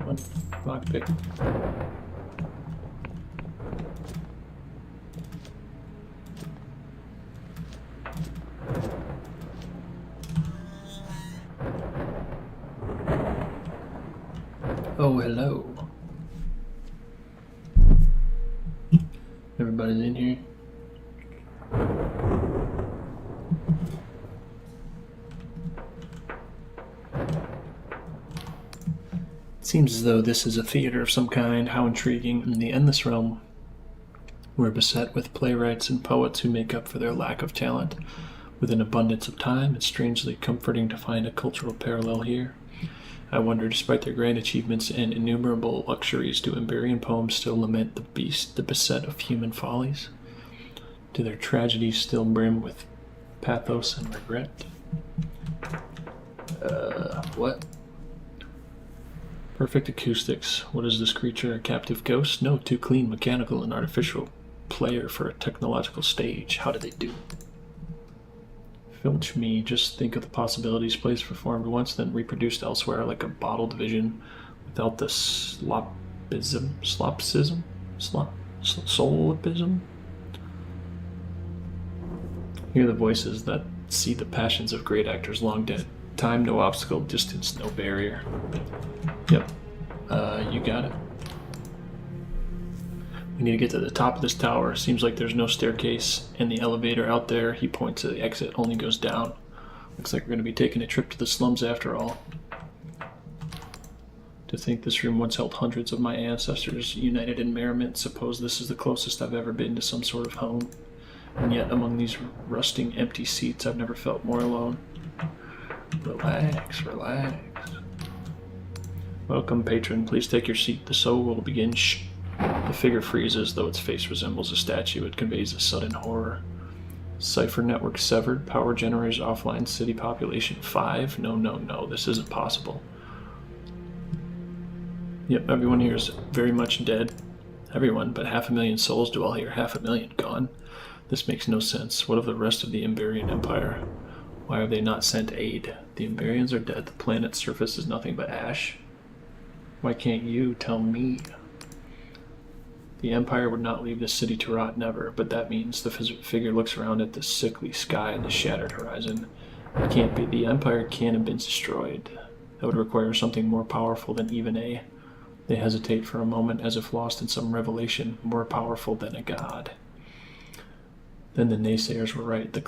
One lockpick. Oh, hello. Everybody's in here. It seems as though this is a theater of some kind. How intriguing. In the endless realm, we're beset with playwrights and poets who make up for their lack of talent. With an abundance of time, it's strangely comforting to find a cultural parallel here. I wonder, despite their grand achievements and innumerable luxuries, do Emberian poems still lament the beast, the beset of human follies? Do their tragedies still brim with pathos and regret? What? Perfect acoustics. What is this creature? A captive ghost? No, too clean, mechanical, and artificial player for a technological stage. How did they do? Filch me, just think of the possibilities plays performed once, then reproduced elsewhere like a bottled vision without the solipsism? Hear the voices that see the passions of great actors long dead. Time, no obstacle, distance, no barrier. Yep, you got it. We need to get to the top of this tower. Seems like there's no staircase, and the elevator out there, he points to the exit, only goes down. Looks like we're going to be taking a trip to the slums after all. To think this room once held hundreds of my ancestors united in merriment. Suppose this is the closest I've ever been to some sort of home. And yet among these rusting empty seats, I've never felt more alone. Relax, relax. Welcome, patron. Please take your seat. The show will begin. Shh. The figure freezes, though its face resembles a statue. It conveys a sudden horror. Cipher network severed. Power generators offline. City population 5. No. This isn't possible. Yep, everyone here is very much dead. Everyone, but 500,000 souls dwell here. 500,000 gone. This makes no sense. What of the rest of the Emberian Empire? Why have they not sent aid? The Emberians are dead. The planet's surface is nothing but ash. Why can't you tell me? The Empire would not leave this city to rot, never, but that means the figure looks around at the sickly sky and the shattered horizon. It can't be. The Empire can't have been destroyed. That would require something more powerful than even a... They hesitate for a moment, as if lost in some revelation, more powerful than a god. Then the naysayers were right. The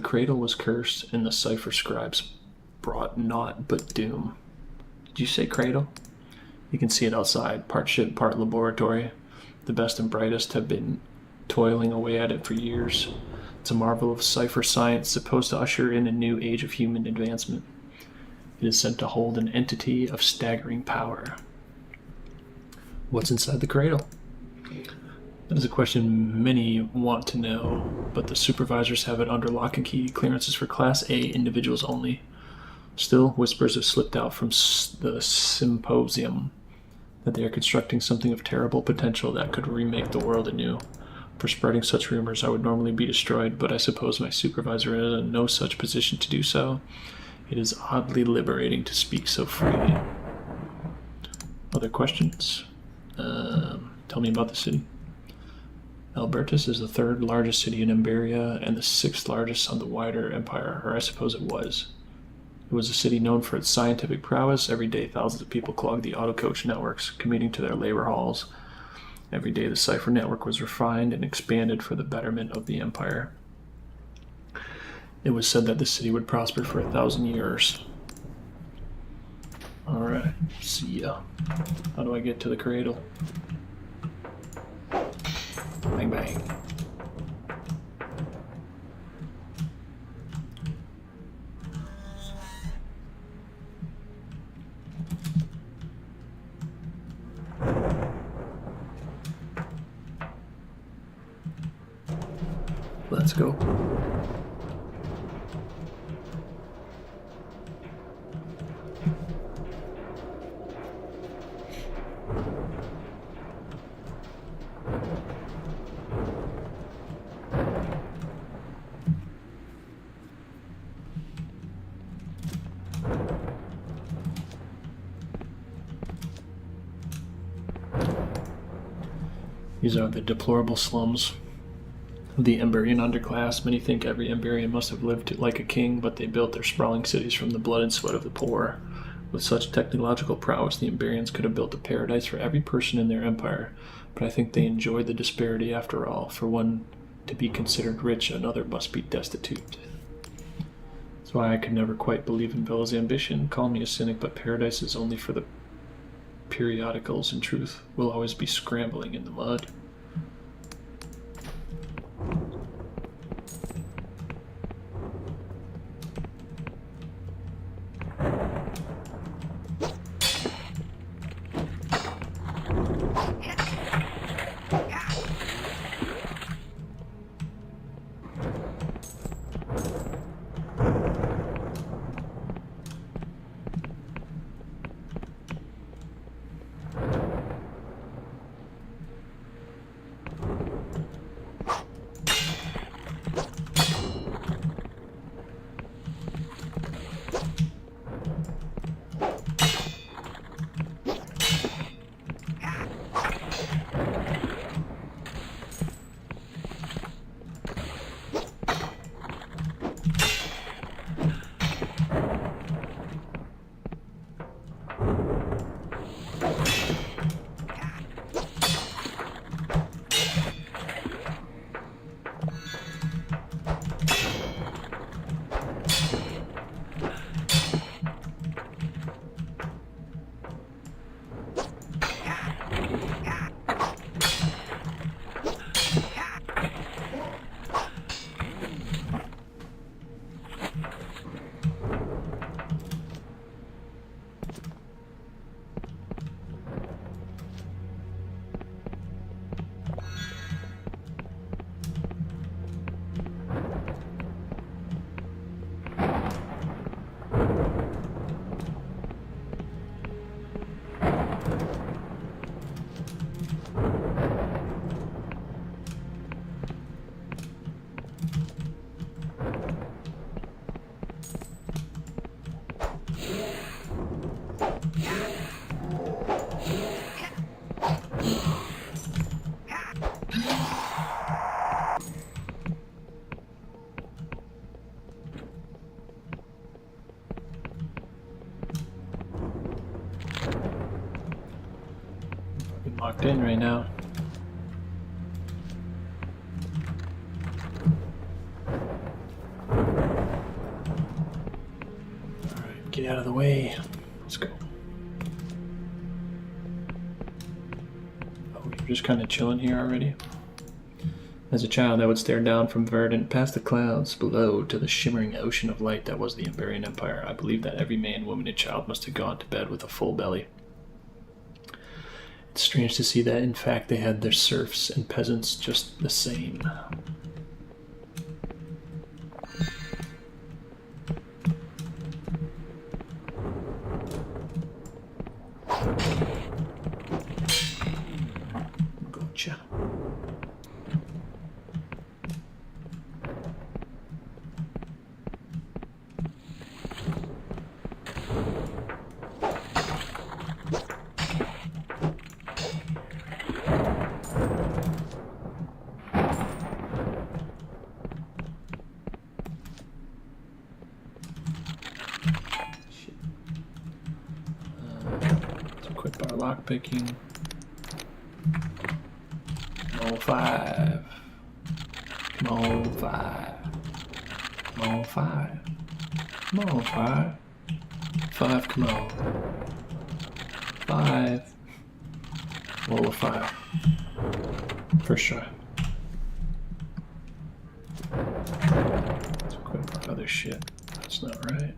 cradle was cursed, and the cipher scribes brought naught but doom. Did you say cradle? You can see it outside, part ship, part laboratory. The best and brightest have been toiling away at it for years. It's a marvel of cipher science, supposed to usher in a new age of human advancement. It is said to hold an entity of staggering power. What's inside the cradle? That is a question many want to know, but the supervisors have it under lock and key. Clearances for Class A individuals only. Still, whispers have slipped out from the symposium that they are constructing something of terrible potential that could remake the world anew. For spreading such rumors, I would normally be destroyed, but I suppose my supervisor is in no such position to do so. It is oddly liberating to speak so freely. Other questions? Tell me about the city. Albertus is the third largest city in Emberia and the sixth largest on the wider empire, or I suppose it was. It was a city known for its scientific prowess. Every day, thousands of people clogged the auto coach networks, commuting to their labor halls. Every day, the cipher network was refined and expanded for the betterment of the empire. It was said that the city would prosper for 1,000 years. Alright, see ya. How do I get to the cradle? Bang, bang. Let's go. These are the deplorable slums of the Emberian underclass. Many think every Emberian must have lived like a king, but they built their sprawling cities from the blood and sweat of the poor. With such technological prowess, the Emberians could have built a paradise for every person in their empire, but I think they enjoyed the disparity after all. For one to be considered rich, another must be destitute. That's why I could never quite believe in Bella's ambition. Call me a cynic, but paradise is only for the periodicals. In truth, we'll always be scrambling in the mud. Locked in right now. Alright, get out of the way. Let's go. Oh, you're just kind of chilling here already? As a child, I would stare down from Verdant, past the clouds below, to the shimmering ocean of light that was the Emberian Empire. I believed that every man, woman, and child must have gone to bed with a full belly. It's strange to see that, in fact, they had their serfs and peasants just the same. Gotcha. Lockpicking. Come on, 5. Come on, 5. Come on, 5. Come on, 5. 5, come on. 5. Roll a 5. First try. Let's equip our other shit. That's not right.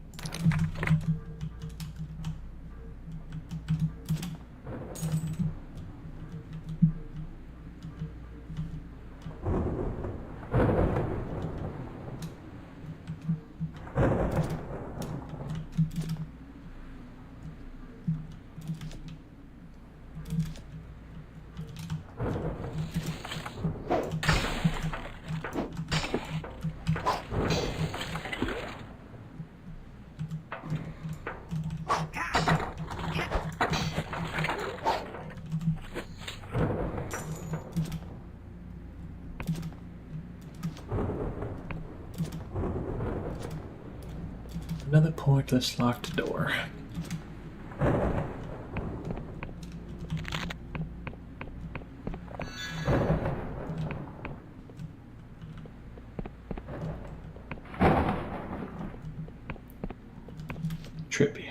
Report this locked door. Trippy.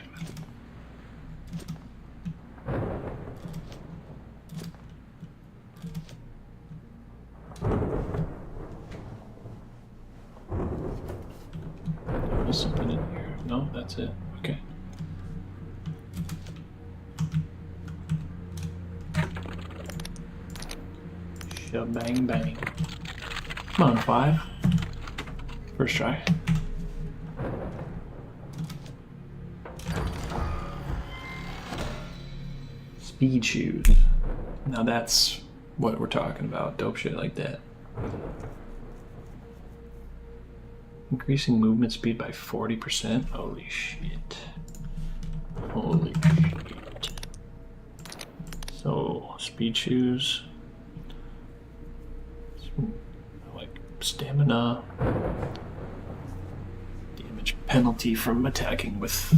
There's something in here. No, that's it. Okay. Bang bang. Come on, 5. First try. Speed shoes. Now that's what we're talking about. Dope shit like that. Increasing movement speed by 40%. Holy shit. Holy shit. So, speed shoes. Like stamina. Damage penalty from attacking with.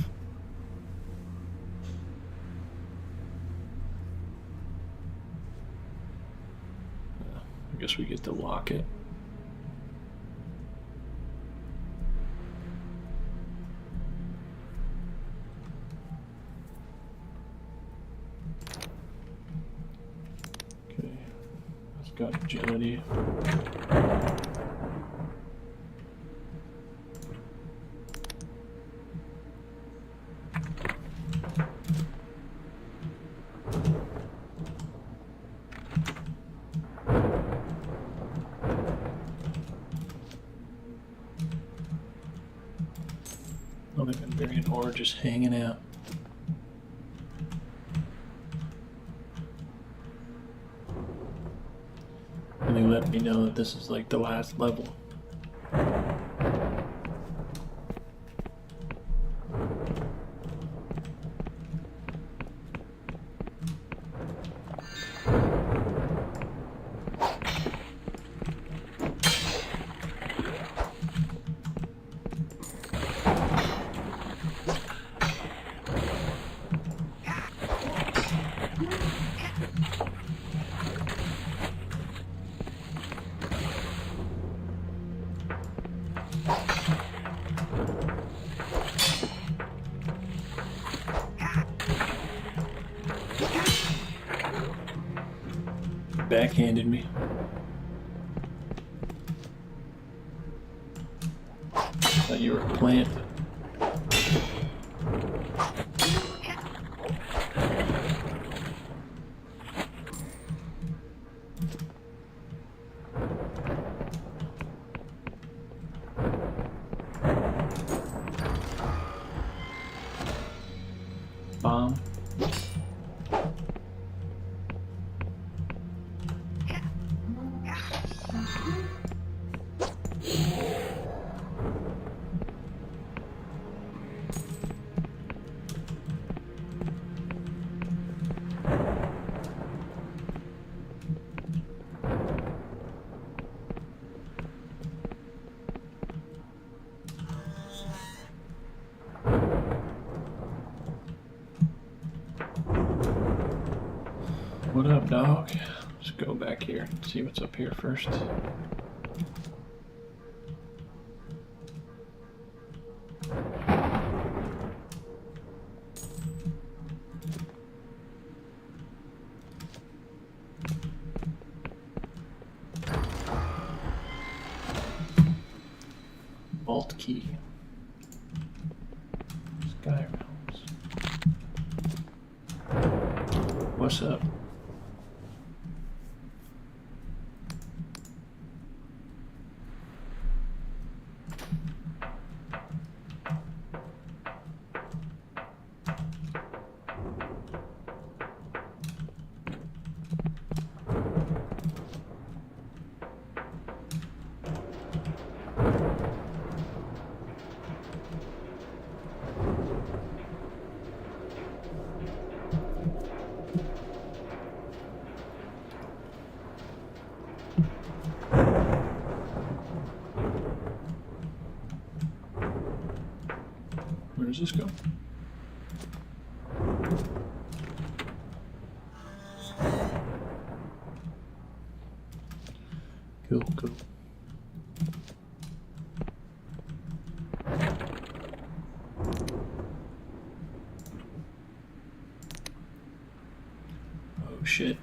I guess we get to lock it. Okay, it's got agility. Oh, they've been variant ore just hanging out. And they let me know that this is like the last level. Backhanded me. Thought you were a plant. Bomb. What up, dog? Let's go back here and see what's up here first. Vault key. Sky realms. What's up? Where's this go? Cool, cool. Oh shit.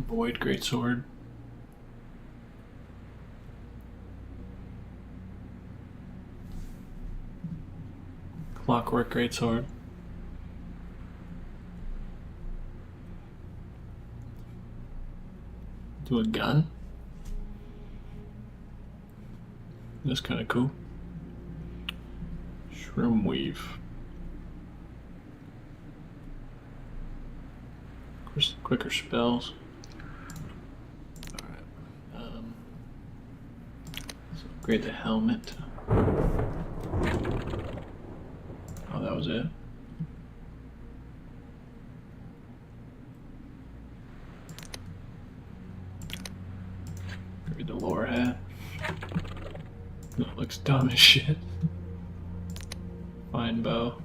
Void Greatsword. Clockwork Greatsword. Do a gun? That's kind of cool. Shroom Weave. Of course, quicker spells. Alright. So upgrade the helmet. Oh, that was it. Upgrade the lore hat. That looks dumb as shit. Fine bow.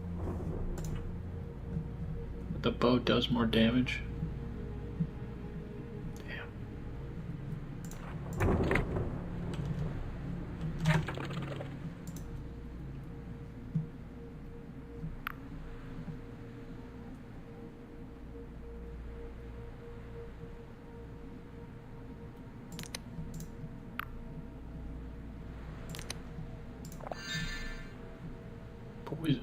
But the bow does more damage. Poison.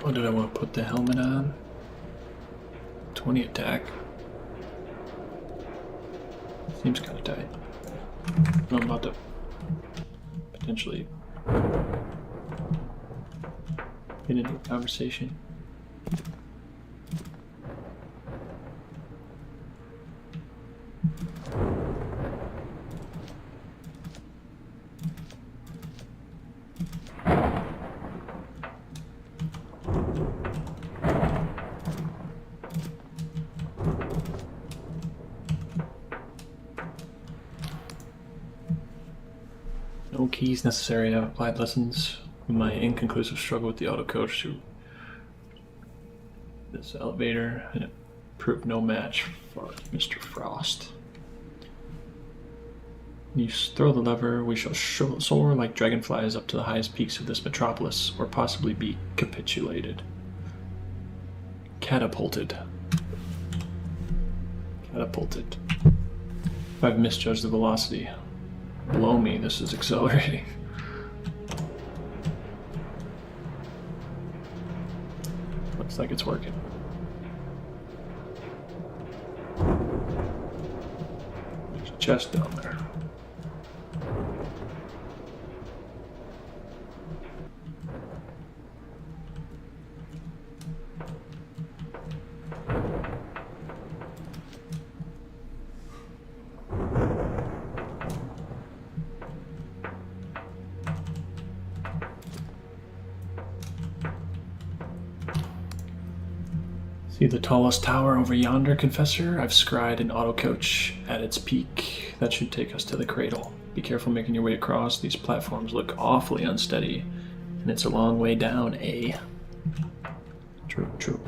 What did I want to put the helmet on? 20 attack. Seems kind of tight. I'm about to potentially get into a conversation. No keys necessary. I've applied lessons from my inconclusive struggle with the auto coach to this elevator, and it proved no match for Mr. Frost. When you throw the lever, we shall soar like dragonflies up to the highest peaks of this metropolis, or possibly be capitulated. Catapulted. Catapulted. If I've misjudged the velocity, blow me, this is accelerating. Looks like it's working. There's a chest down there. See the tallest tower over yonder, Confessor? I've scried an auto coach at its peak. That should take us to the cradle. Be careful making your way across. These platforms look awfully unsteady, and it's a long way down, eh? True, true.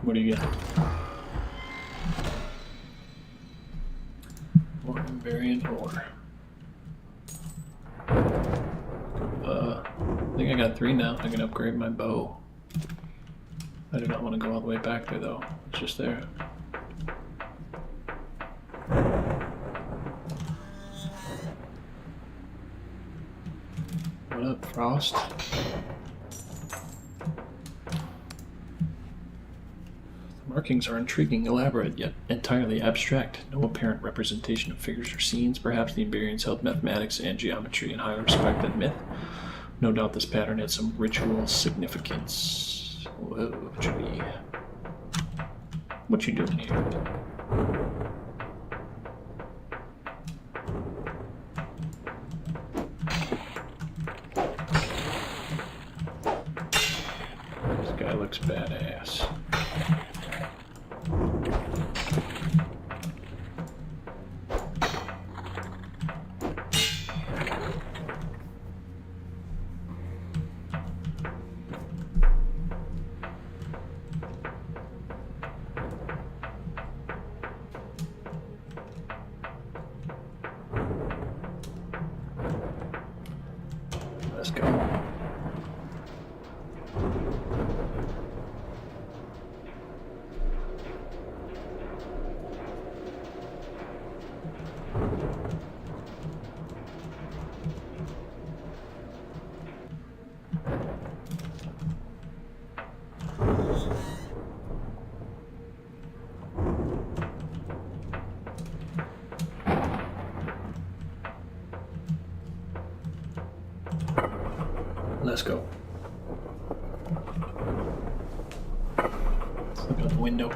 What do you get? More invariant ore. I think I got 3 now. I can upgrade my bow. I do not want to go all the way back there though. It's just there. What up, Frost? Markings are intriguing, elaborate, yet entirely abstract. No apparent representation of figures or scenes. Perhaps the Iberians held mathematics and geometry in higher respect than myth. No doubt this pattern had some ritual significance. Whoa, tree. What you doing here? This guy looks badass. Let's go. Let's go. Look out the window.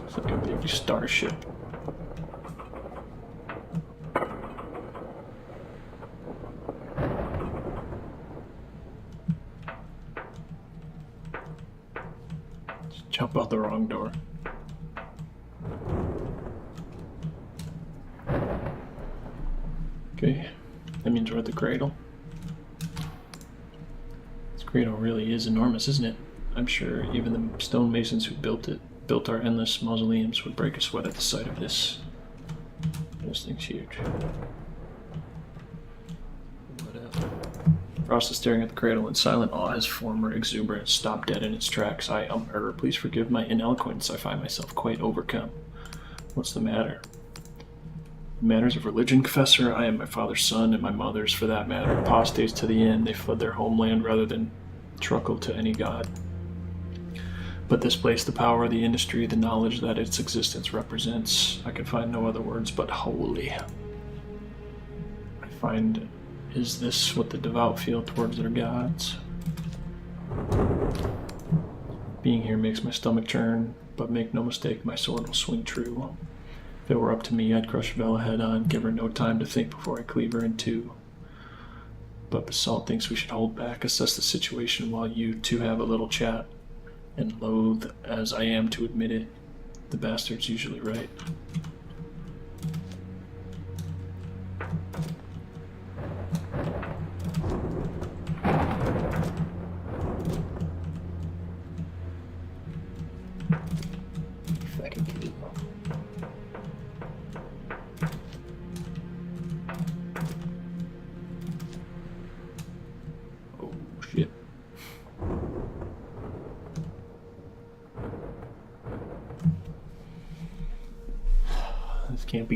It's like a big starship. Jump out the wrong door. Okay, that means we're at the cradle. This cradle really is enormous, isn't it? I'm sure even the stonemasons who built our endless mausoleums, would break a sweat at the sight of this. This thing's huge. Frost is staring at the cradle in silent awe. His former exuberance stopped dead in its tracks. Please forgive my ineloquence. I find myself quite overcome. What's the matter? Matters of religion, Confessor. I am my father's son, and my mother's, for that matter. Apostates to the end. They fled their homeland rather than truckle to any god. But this place, the power of the industry, the knowledge that its existence represents, I can find no other words but holy. Is this what the devout feel towards their gods? Being here makes my stomach churn, but make no mistake, my sword will swing true. If it were up to me, I'd crush Vela head on, give her no time to think before I cleave her in two. But Basalt thinks we should hold back, assess the situation while you two have a little chat. And loath as I am to admit it, the bastard's usually right. Fucking kidding.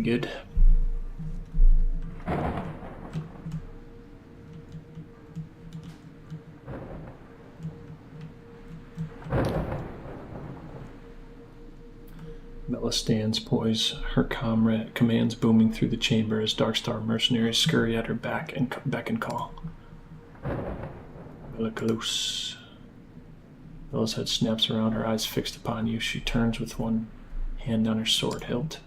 good. Bella stands poised, her commands booming through the chamber as Darkstar mercenaries scurry at her back and beck and call. Bella close. Bella's head snaps around, her eyes fixed upon you. She turns with one hand on her sword hilt.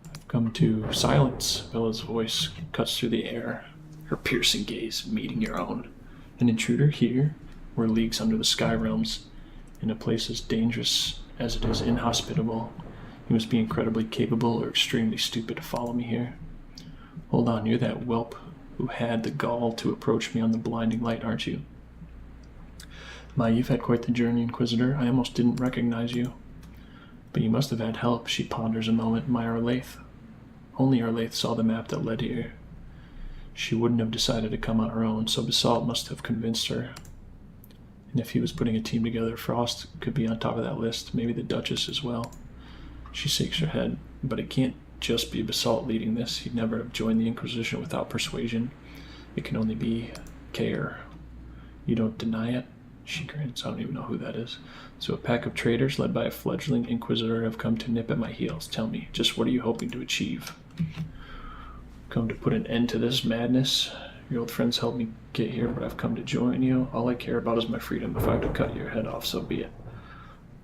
I've come to silence. Bella's voice cuts through the air, her piercing gaze meeting your own. An intruder here, we're leagues under the sky realms, in a place as dangerous as it is inhospitable. You must be incredibly capable or extremely stupid to follow me here. Hold on, you're that whelp who had the gall to approach me on the blinding light, aren't you? My, you've had quite the journey, Inquisitor. I almost didn't recognize you. But you must have had help, she ponders a moment. My Arlaith. Only Arlaith saw the map that led here. She wouldn't have decided to come on her own, so Basalt must have convinced her. And if he was putting a team together, Frost could be on top of that list, maybe the Duchess as well. She shakes her head, but it can't just be Basalt leading this. He'd never have joined the Inquisition without persuasion. It can only be care. You don't deny it? She grins. I don't even know who that is. So a pack of traitors led by a fledgling Inquisitor have come to nip at my heels. Tell me, just what are you hoping to achieve? Come to put an end to this madness? Your old friends helped me get here, but I've come to join you. All I care about is my freedom. If I have to cut your head off, so be it.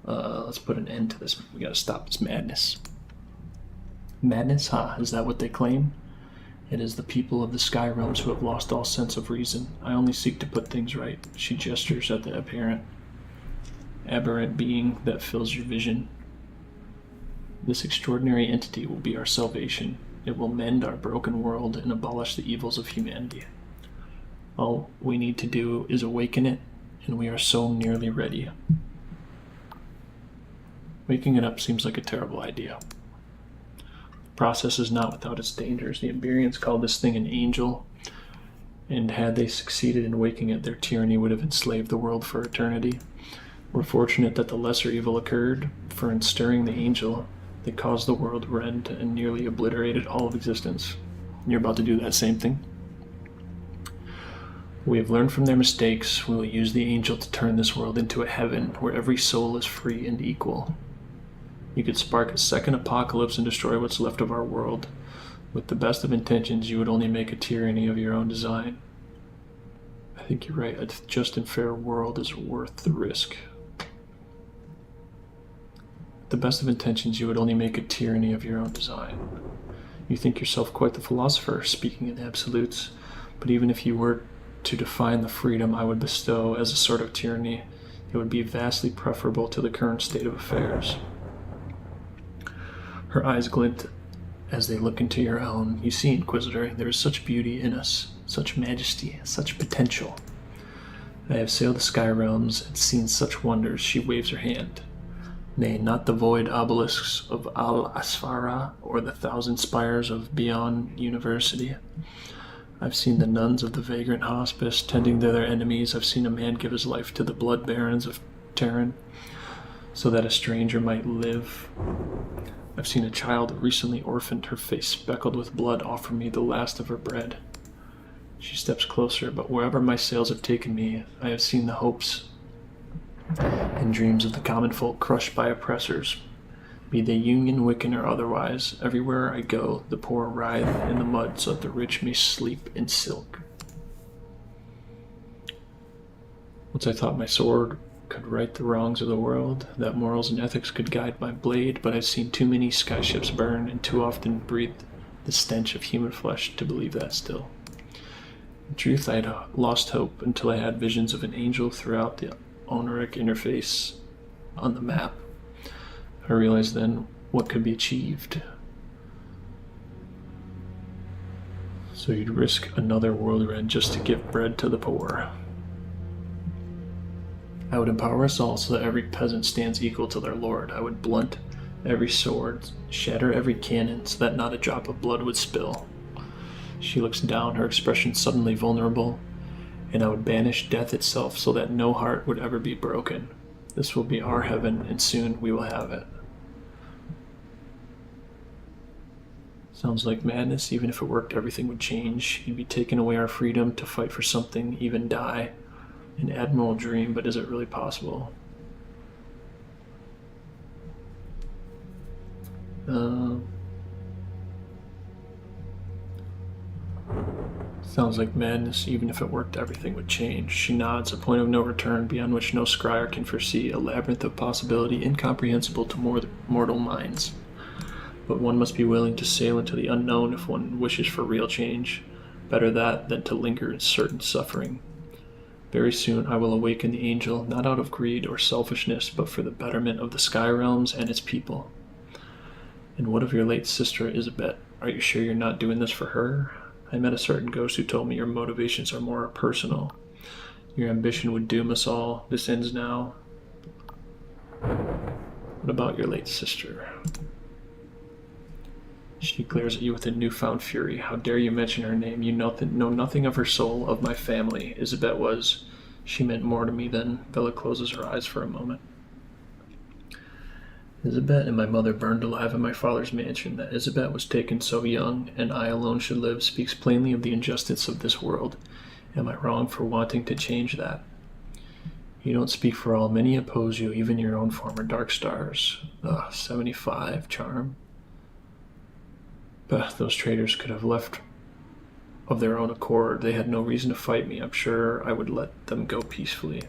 Let's put an end to this. We gotta stop this madness. Madness, huh? Is that what they claim? It is the people of the Sky Realms who have lost all sense of reason. I only seek to put things right. She gestures at the aberrant being that fills your vision. This extraordinary entity will be our salvation. It will mend our broken world and abolish the evils of humanity. All we need to do is awaken it, and we are so nearly ready. Waking it up seems like a terrible idea. The process is not without its dangers. The Iberians called this thing an angel, and had they succeeded in waking it, their tyranny would have enslaved the world for eternity. We're fortunate that the lesser evil occurred, for in stirring the angel, they caused the world to rend and nearly obliterated all of existence. You're about to do that same thing. We have learned from their mistakes. We will use the angel to turn this world into a heaven where every soul is free and equal. You could spark a second apocalypse and destroy what's left of our world. With the best of intentions, you would only make a tyranny of your own design. I think you're right. A just and fair world is worth the risk. With the best of intentions, you would only make a tyranny of your own design. You think yourself quite the philosopher, speaking in absolutes. But even if you were to define the freedom I would bestow as a sort of tyranny, it would be vastly preferable to the current state of affairs. Her eyes glint as they look into your own. You see, Inquisitor, there is such beauty in us, such majesty, such potential. I have sailed the sky realms and seen such wonders. She waves her hand. Nay, not the void obelisks of Al-Asfara or the thousand spires of Bion University. I've seen the nuns of the vagrant hospice tending to their enemies. I've seen a man give his life to the blood barons of Terran so that a stranger might live. I've seen a child recently orphaned, her face speckled with blood, offer me the last of her bread. She steps closer, but wherever my sails have taken me, I have seen the hopes and dreams of the common folk crushed by oppressors. Be they Union, Wiccan, or otherwise, everywhere I go, the poor writhe in the mud so that the rich may sleep in silk. Once I thought my sword could right the wrongs of the world, that morals and ethics could guide my blade, but I've seen too many skyships burn and too often breathed the stench of human flesh to believe that still. In truth, I had lost hope until I had visions of an angel throughout the Oniric interface on the map. I realized then what could be achieved. So you'd risk another world rend just to give bread to the poor. I would empower us all so that every peasant stands equal to their lord. I would blunt every sword, shatter every cannon so that not a drop of blood would spill. She looks down, her expression suddenly vulnerable, and I would banish death itself so that no heart would ever be broken. This will be our heaven, and soon we will have it. Sounds like madness. Even if it worked, everything would change. You'd be taking away our freedom to fight for something, even die. An admirable dream, but is it really possible? Sounds like madness. Even if it worked, everything would change. She nods, a point of no return beyond which no scryer can foresee, a labyrinth of possibility incomprehensible to mortal minds. But one must be willing to sail into the unknown if one wishes for real change. Better that than to linger in certain suffering. Very soon I will awaken the angel, not out of greed or selfishness, but for the betterment of the sky realms and its people. And what of your late sister, Isabet? Are you sure you're not doing this for her? I met a certain ghost who told me your motivations are more personal. Your ambition would doom us all. This ends now. What about your late sister? She glares at you with a newfound fury. How dare you mention her name? You know nothing of her soul, of my family. Isabet was. She meant more to me than. Bella closes her eyes for a moment. Isabet and my mother burned alive in my father's mansion. That Isabet was taken so young, and I alone should live, speaks plainly of the injustice of this world. Am I wrong for wanting to change that? You don't speak for all. Many oppose you, even your own former dark stars. 75, charm. But those traitors could have left of their own accord. They had no reason to fight me. I'm sure I would let them go peacefully.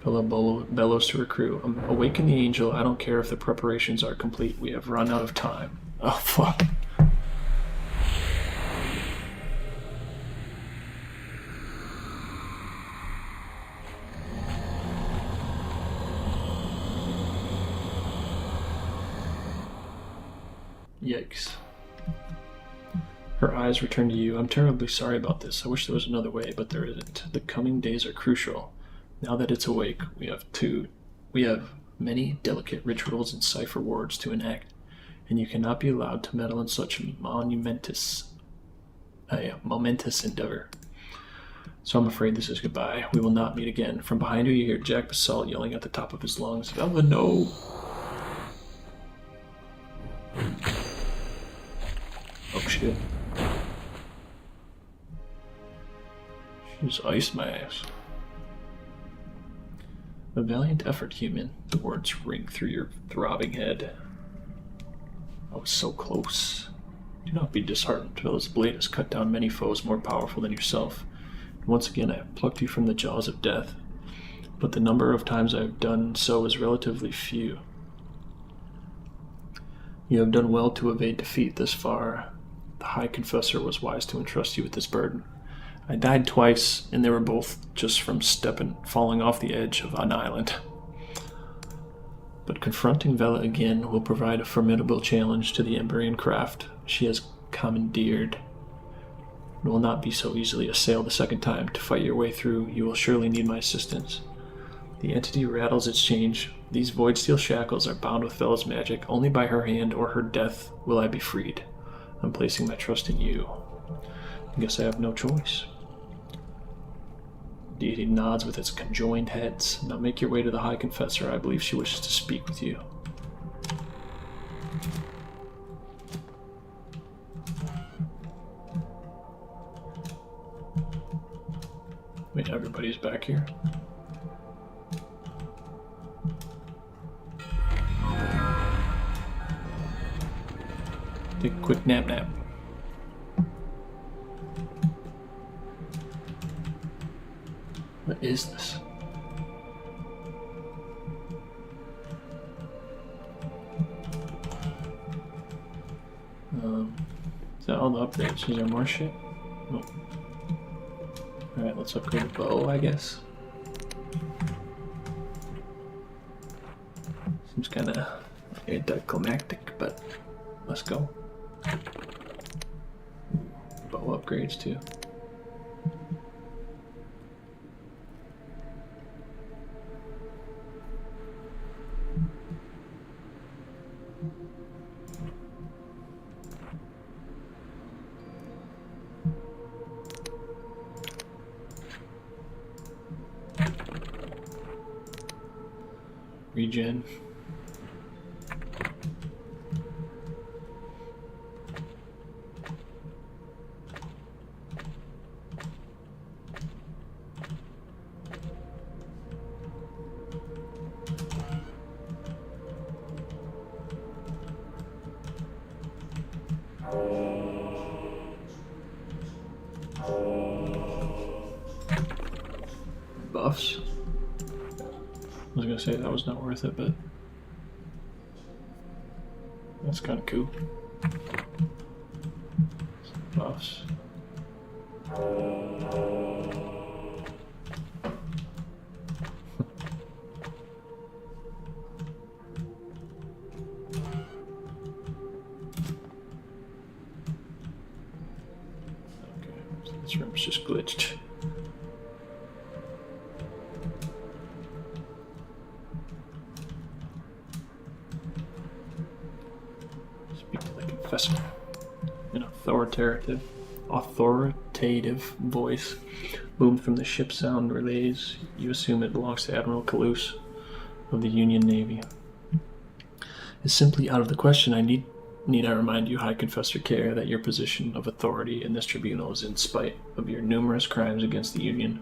Bella bellows to her crew. Awaken the angel. I don't care if the preparations are complete. We have run out of time. Oh, fuck. Yikes. Her eyes return to you. I'm terribly sorry about this. I wish there was another way, but there isn't. The coming days are crucial. Now that it's awake, we have many delicate rituals and cipher words to enact, and you cannot be allowed to meddle in such a momentous endeavor. So I'm afraid this is goodbye. We will not meet again. From behind you hear Jack Basalt yelling at the top of his lungs, Bella, no! Oh shit. She just iced my ass. A valiant effort, human. The words ring through your throbbing head. I was so close. Do not be disheartened. Bella's blade has cut down many foes more powerful than yourself. And once again I have plucked you from the jaws of death. But the number of times I have done so is relatively few. You have done well to evade defeat this far. The High Confessor was wise to entrust you with this burden. I died twice, and they were both just from falling off the edge of an island. But confronting Vela again will provide a formidable challenge to the Emberian craft she has commandeered. It will not be so easily assailed a second time. To fight your way through, you will surely need my assistance. The entity rattles its chains. These void steel shackles are bound with Vela's magic. Only by her hand or her death will I be freed. I'm placing my trust in you. I guess I have no choice. Deity nods with its conjoined heads. Now make your way to the High Confessor. I believe she wishes to speak with you. Wait, everybody's back here? Take a quick nap. What is this? Is that all the upgrades? Is there more shit? Oh. Alright, let's upgrade the bow, I guess. Seems kinda anticlimactic, but let's go. Bow upgrades too. Regen. Buffs. I was gonna say that was not worth it, but that's kind of cool. Buffs. This room's just glitched. Speak to the confessor. An authoritative voice boomed from the ship's sound relays. You assume it belongs to Admiral Kalous of the Union Navy. It's simply out of the question. Need I remind you, High Confessor Care, that your position of authority in this tribunal is in spite of your numerous crimes against the Union,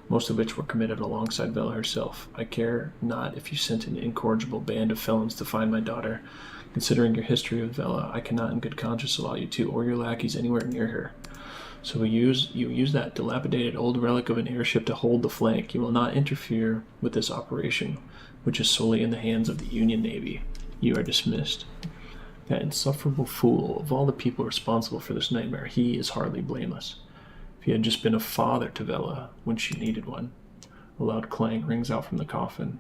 most of which were committed alongside Vela herself. I care not if you sent an incorrigible band of felons to find my daughter. Considering your history with Vela, I cannot in good conscience allow you to, or your lackeys, anywhere near her. So you use that dilapidated old relic of an airship to hold the flank. You will not interfere with this operation, which is solely in the hands of the Union Navy. You are dismissed. That insufferable fool, of all the people responsible for this nightmare, he is hardly blameless. If he had just been a father to Vela when she needed one. A loud clang rings out from the coffin.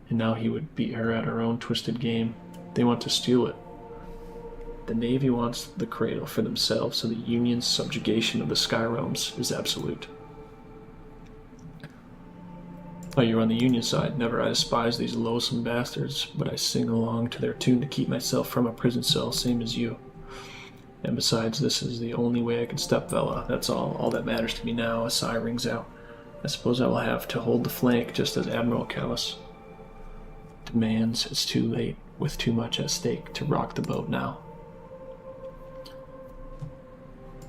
And now he would beat her at her own twisted game. They want to steal it. The Navy wants the cradle for themselves, so the Union's subjugation of the sky realms is absolute. Oh, you're on the Union side. Never I despise these loathsome bastards, but I sing along to their tune to keep myself from a prison cell, same as you. And besides, this is the only way I can stop Vela. That's all that matters to me now. A sigh rings out. I suppose I will have to hold the flank, just as Admiral Callus demands. It's too late, with too much at stake, to rock the boat now.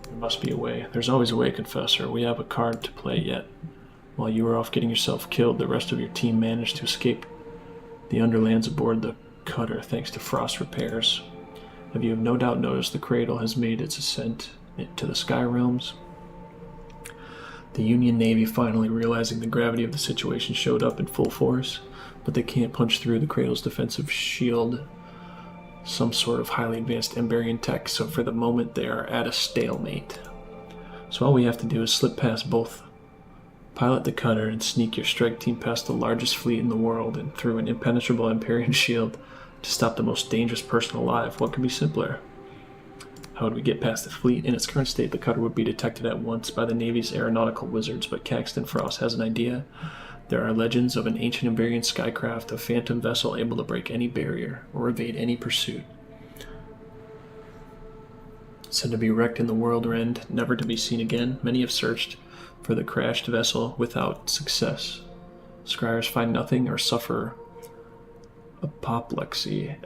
There must be a way. There's always a way, Confessor. We have a card to play yet. While you were off getting yourself killed, the rest of your team managed to escape the underlands aboard the cutter thanks to Frost repairs. You have no doubt noticed the cradle has made its ascent to the sky realms. The Union Navy, finally realizing the gravity of the situation, showed up in full force, but they can't punch through the cradle's defensive shield, some sort of highly advanced Emberian tech, so for the moment they are at a stalemate. So all we have to do is slip past both. Pilot the cutter and sneak your strike team past the largest fleet in the world and through an impenetrable Empyrean shield to stop the most dangerous person alive. What could be simpler? How would we get past the fleet? In its current state, the cutter would be detected at once by the Navy's aeronautical wizards, but Caxton Frost has an idea. There are legends of an ancient Empyrean skycraft, a phantom vessel able to break any barrier or evade any pursuit. Said to be wrecked in the world end, never to be seen again. Many have searched for the crashed vessel without success. Scryers find nothing or suffer apoplexy.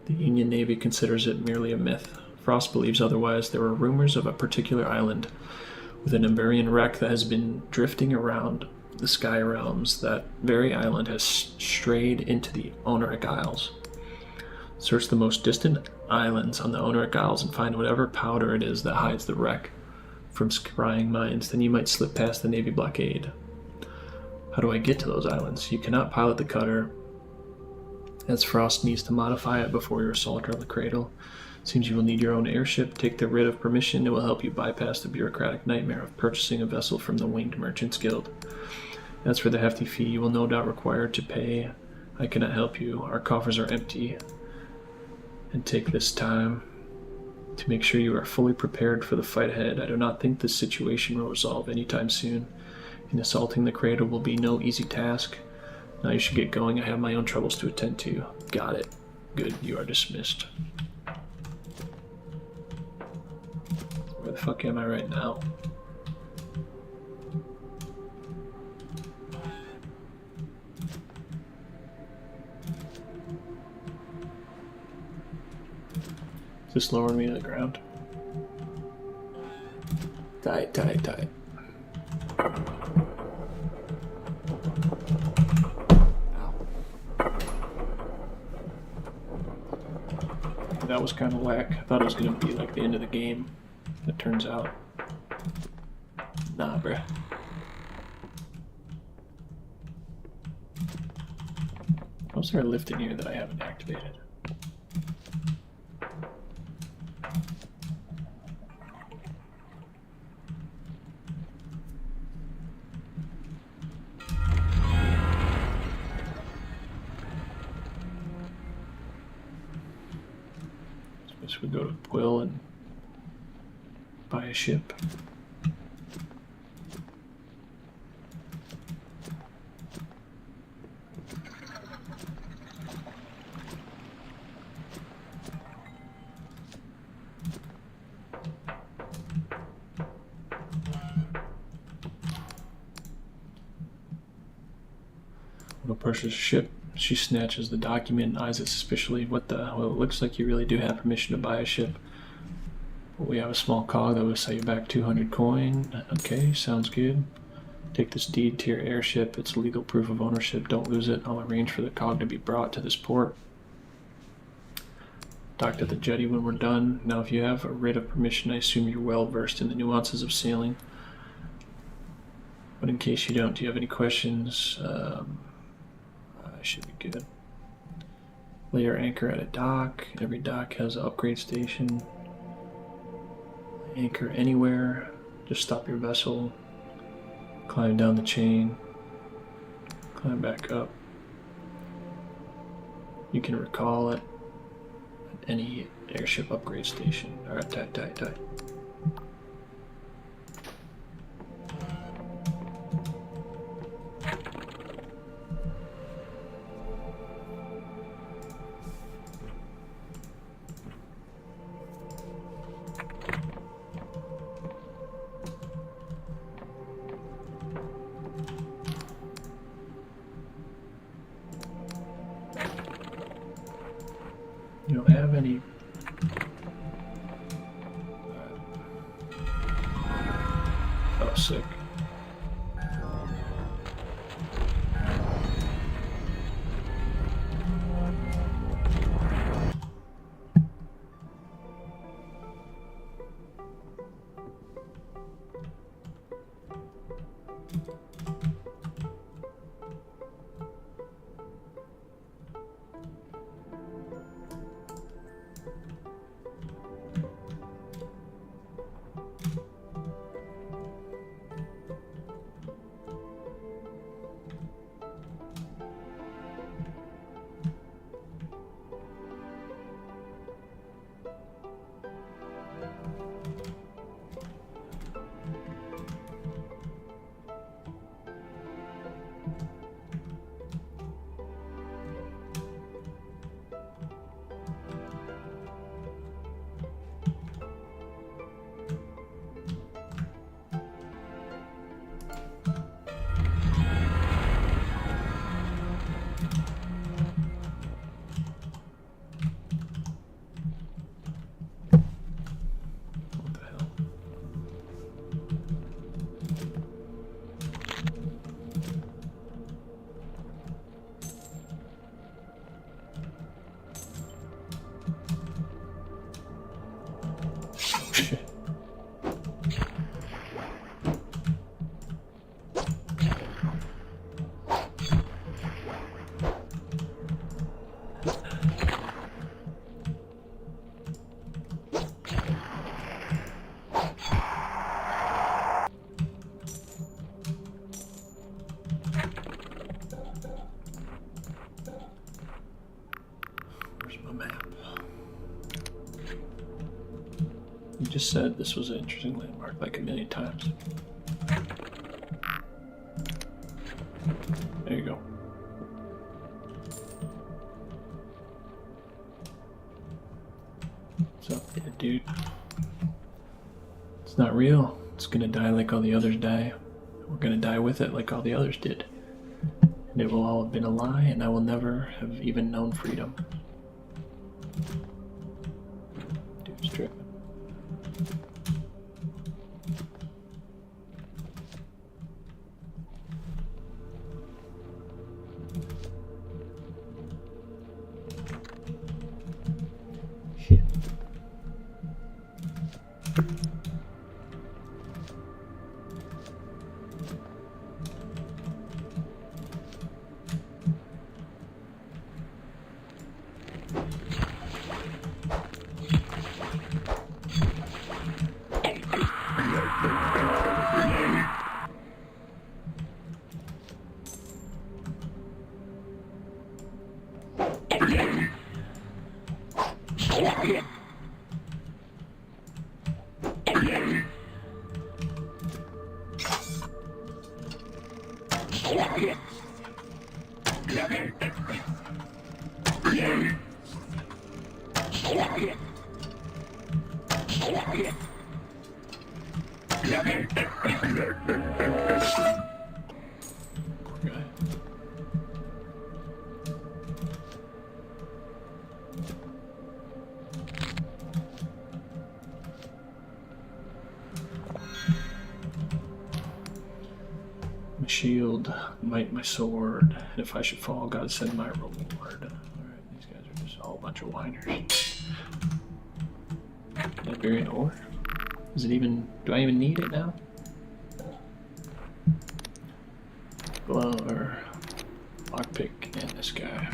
The Union Navy considers it merely a myth. Frost believes otherwise. There were rumors of a particular island with an Emberian wreck that has been drifting around the sky realms. That very island has strayed into the Oniric Isles. Search the most distant islands on the Oniric Isles and find whatever powder it is that hides the wreck from scrying minds. Then you might slip past the Navy blockade. How do I get to those islands? You cannot pilot the cutter, as Frost needs to modify it before your assault on the cradle. Seems you will need your own airship. Take the writ of permission. It will help you bypass the bureaucratic nightmare of purchasing a vessel from the Winged Merchants Guild. As for the hefty fee you will no doubt require to pay, I cannot help you. Our coffers are empty. And take this time to make sure you are fully prepared for the fight ahead. I do not think this situation will resolve anytime soon, and assaulting the cradle will be no easy task. Now you should get going. I have my own troubles to attend to. Got it. Good, you are dismissed. Where the fuck am I right now? Is this lowering me to the ground? Tight. that was kind of whack. I thought it was going to be like the end of the game. It turns out, nah, bruh. Was there a lift in here that I haven't activated? We go to Quill and buy a ship. We'll purchase a ship. She snatches the document and eyes it suspiciously. What the? Well, it looks like you really do have permission to buy a ship. But we have a small cog that will set you back 200 coin. Okay, sounds good. Take this deed to your airship. It's legal proof of ownership. Don't lose it. I'll arrange for the cog to be brought to this port. Docked at the jetty when we're done. Now, if you have a writ of permission, I assume you're well versed in the nuances of sailing. But in case you don't, do you have any questions? I should be good. Lay your anchor at a dock. Every dock has an upgrade station. Anchor anywhere. Just stop your vessel. Climb down the chain. Climb back up. You can recall it at any airship upgrade station. Alright, tight. You don't have any. Oh, sick. You just said this was an interesting landmark like a million times. There you go. What's up, dude? It's not real. It's gonna die like all the others die. We're gonna die with it like all the others did. And it will all have been a lie, and I will never have even known freedom. Dude's tripping. Shit. Okay. My shield, might my sword. If I should fall, God send my reward. Alright, these guys are just all a bunch of whiners. Can I bury an ore? Is it even, do I even need it now? Blower, lockpick, and this guy.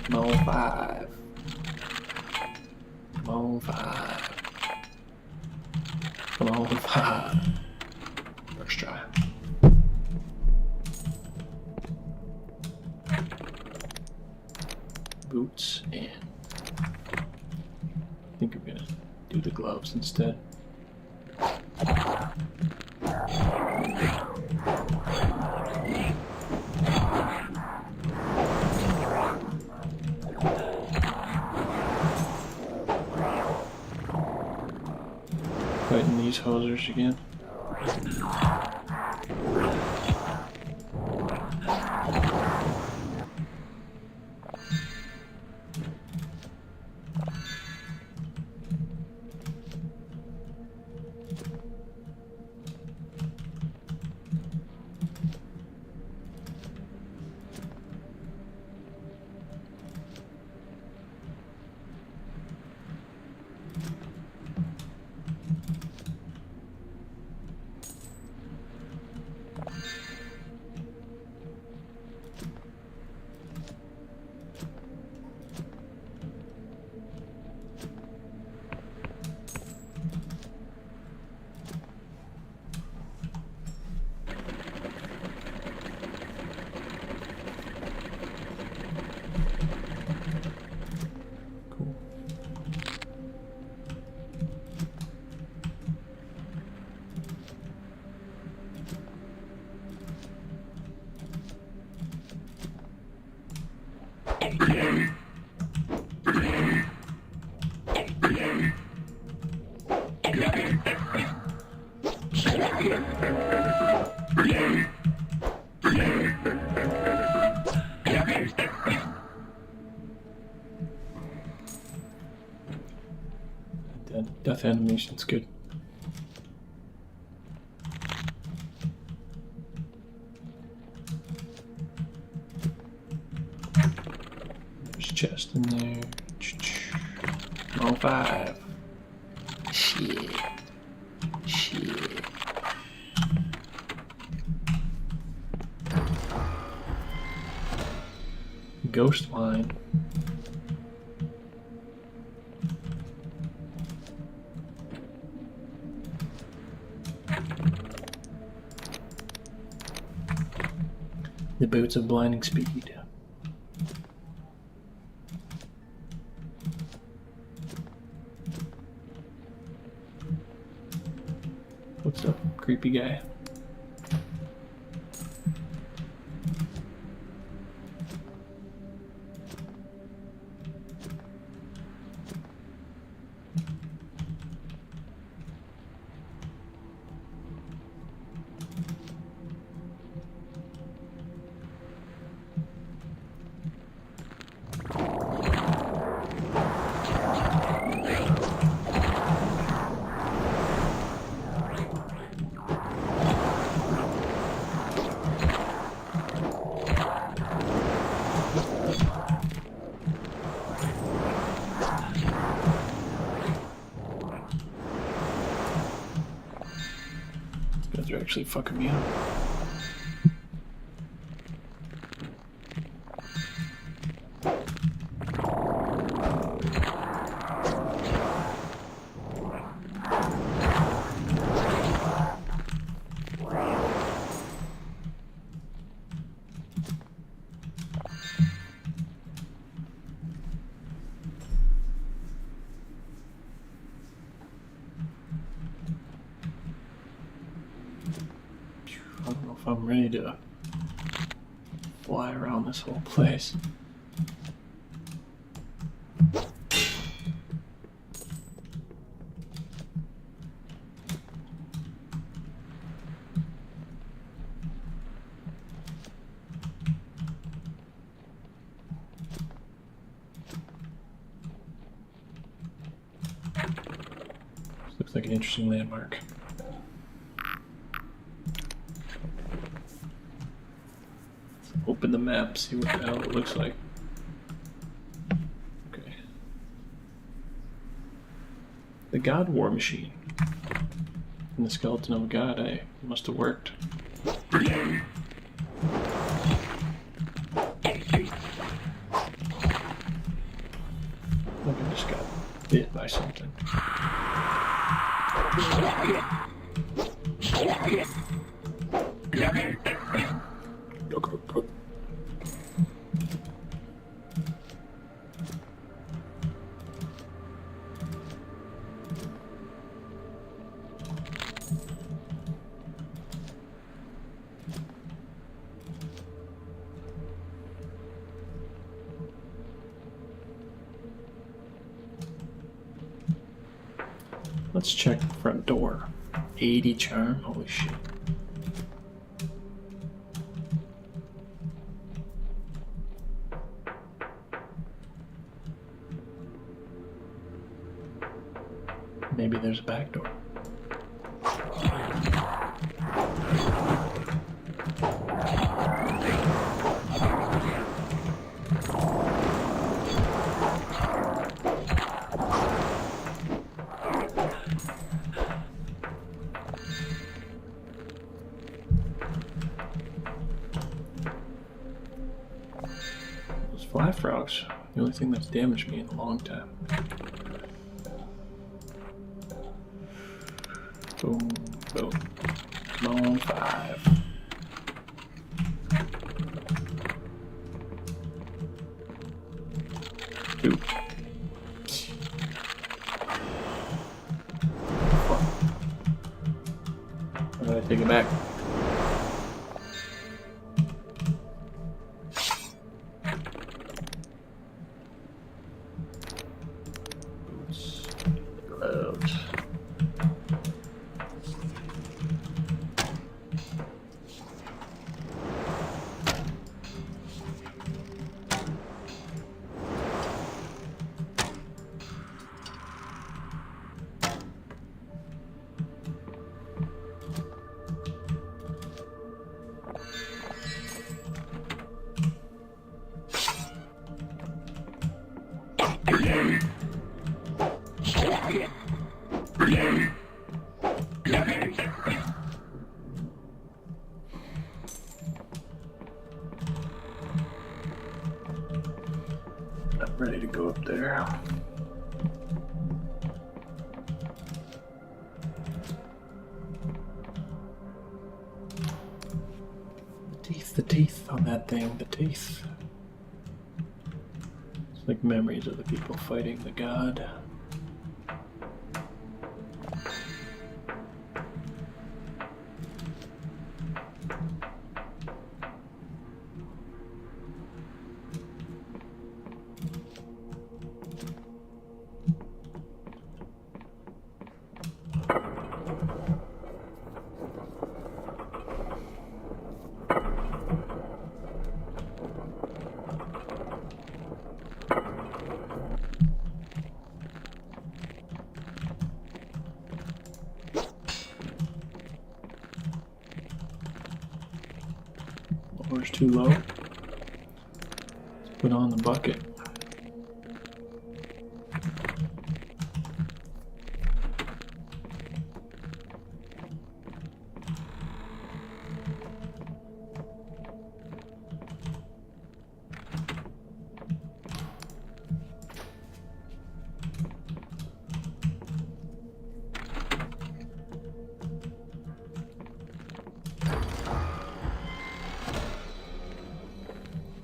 Come on, 5. Come on, 5. Come on, 5. First try. Boots, and I think we're gonna do the gloves instead. Fighting these hosers again. Cool. Death animation's good. There's a chest in there. Come on, 5. Shit. Shit. Ghost line. The boots of blinding speed. What's up, creepy guy? These guys are actually fucking me up. if I'm ready to fly around this whole place. This looks like an interesting landmark. Open the map, see what the hell it looks like. Okay. The God War Machine. And the skeleton of a god, it must have worked. Look, I just got bit by something. Let's check the front door. 80 charm, holy shit. Maybe there's a back door. Those fly frogs, the only thing that's damaged me in a long time. Boom, boom. Come on, 5. Two. How do I take it back? Boots. Gloves. I'm ready to go up there. The teeth on that thing, the teeth. It's like memories of the people fighting the god. Floor's too low. Let's put on the bucket.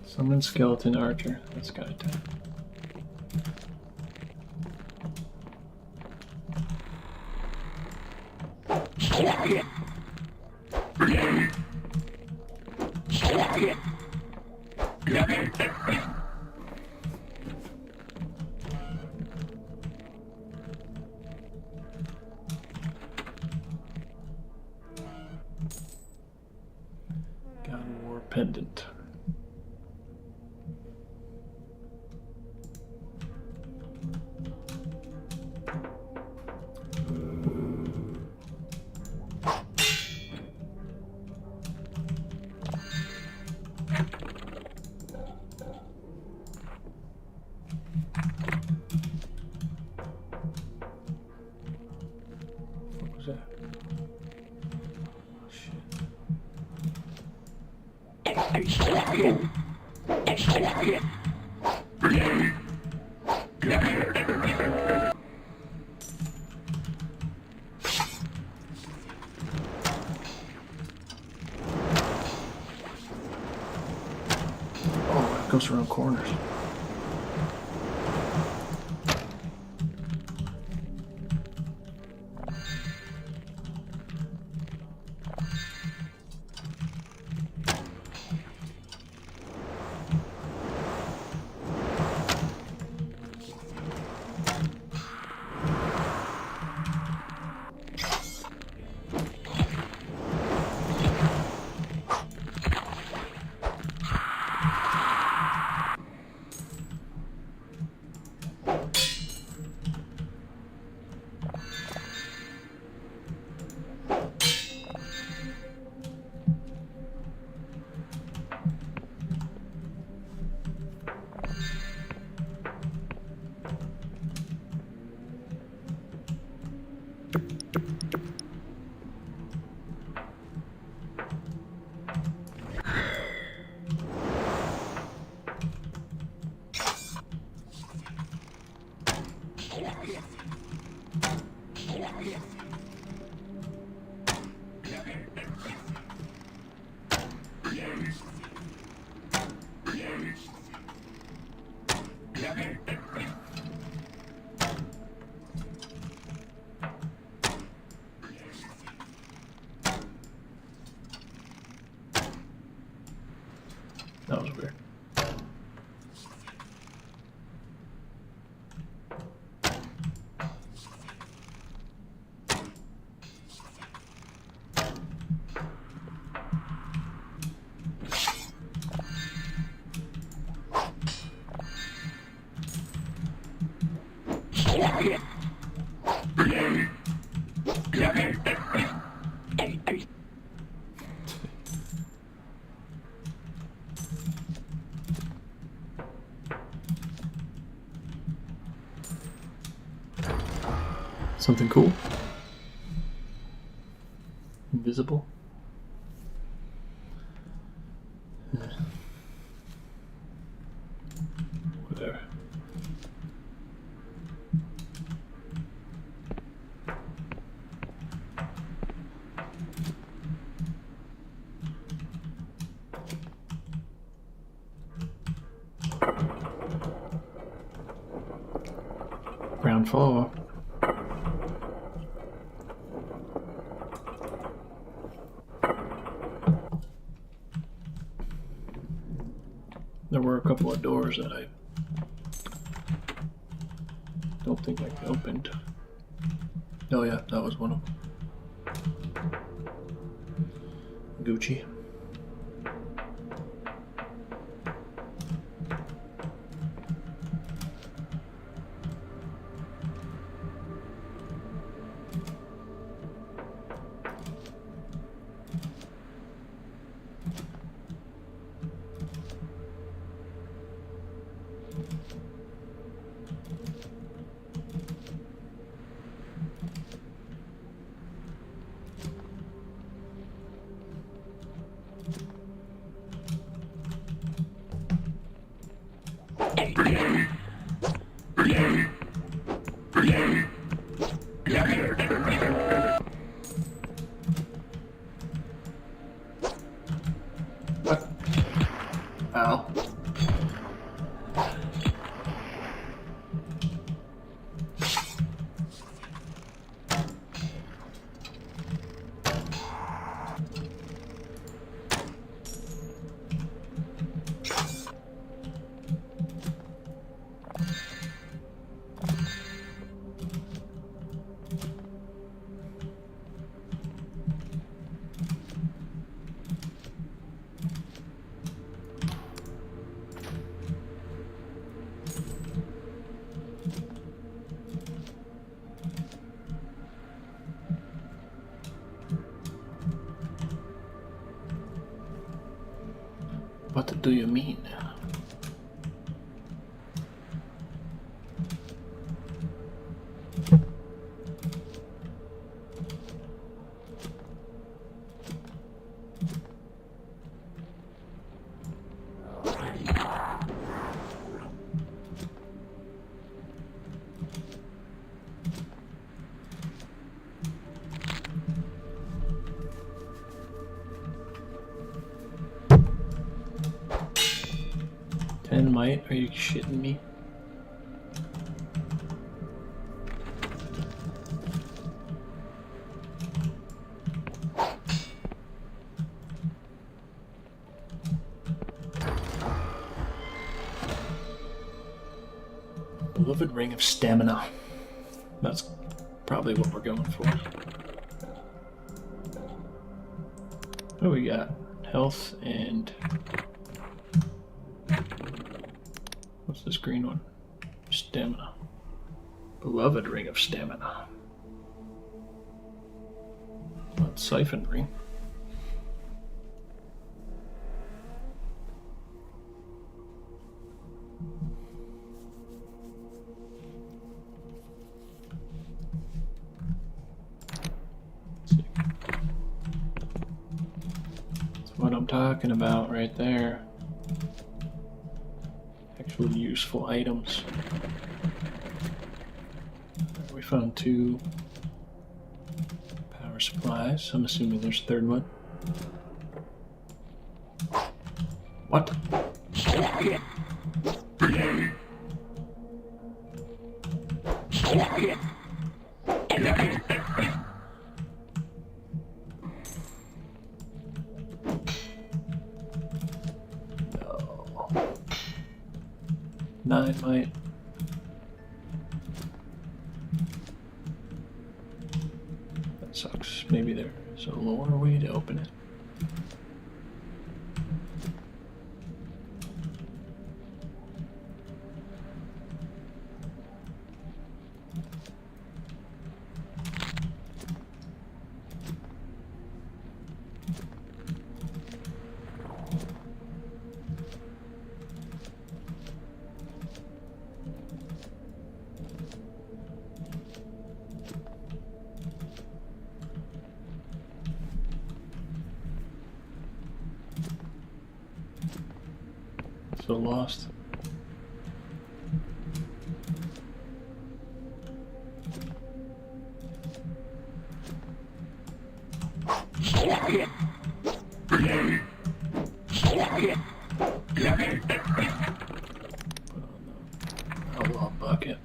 Summon skeleton archer. That's got it done. pendant. What was that? Shit. Oh, it goes around corners. That was weird. Something cool? Invisible? Whatever. Ground floor. There were a couple of doors that I don't think I opened. Oh yeah, that was one of them. Gucci. What? Ow. do you mean? Might? Are you shitting me? Beloved ring of stamina. That's probably what we're going for. What do we got? Health and... What's this green one? Stamina. Beloved ring of stamina. What siphon ring? That's what I'm talking about right there. Actually useful items. We found 2 power supplies. I'm assuming there's a third one. What? No. 9 might. That sucks. Maybe there's a lower way to open it. So lost. Outlaw bucket.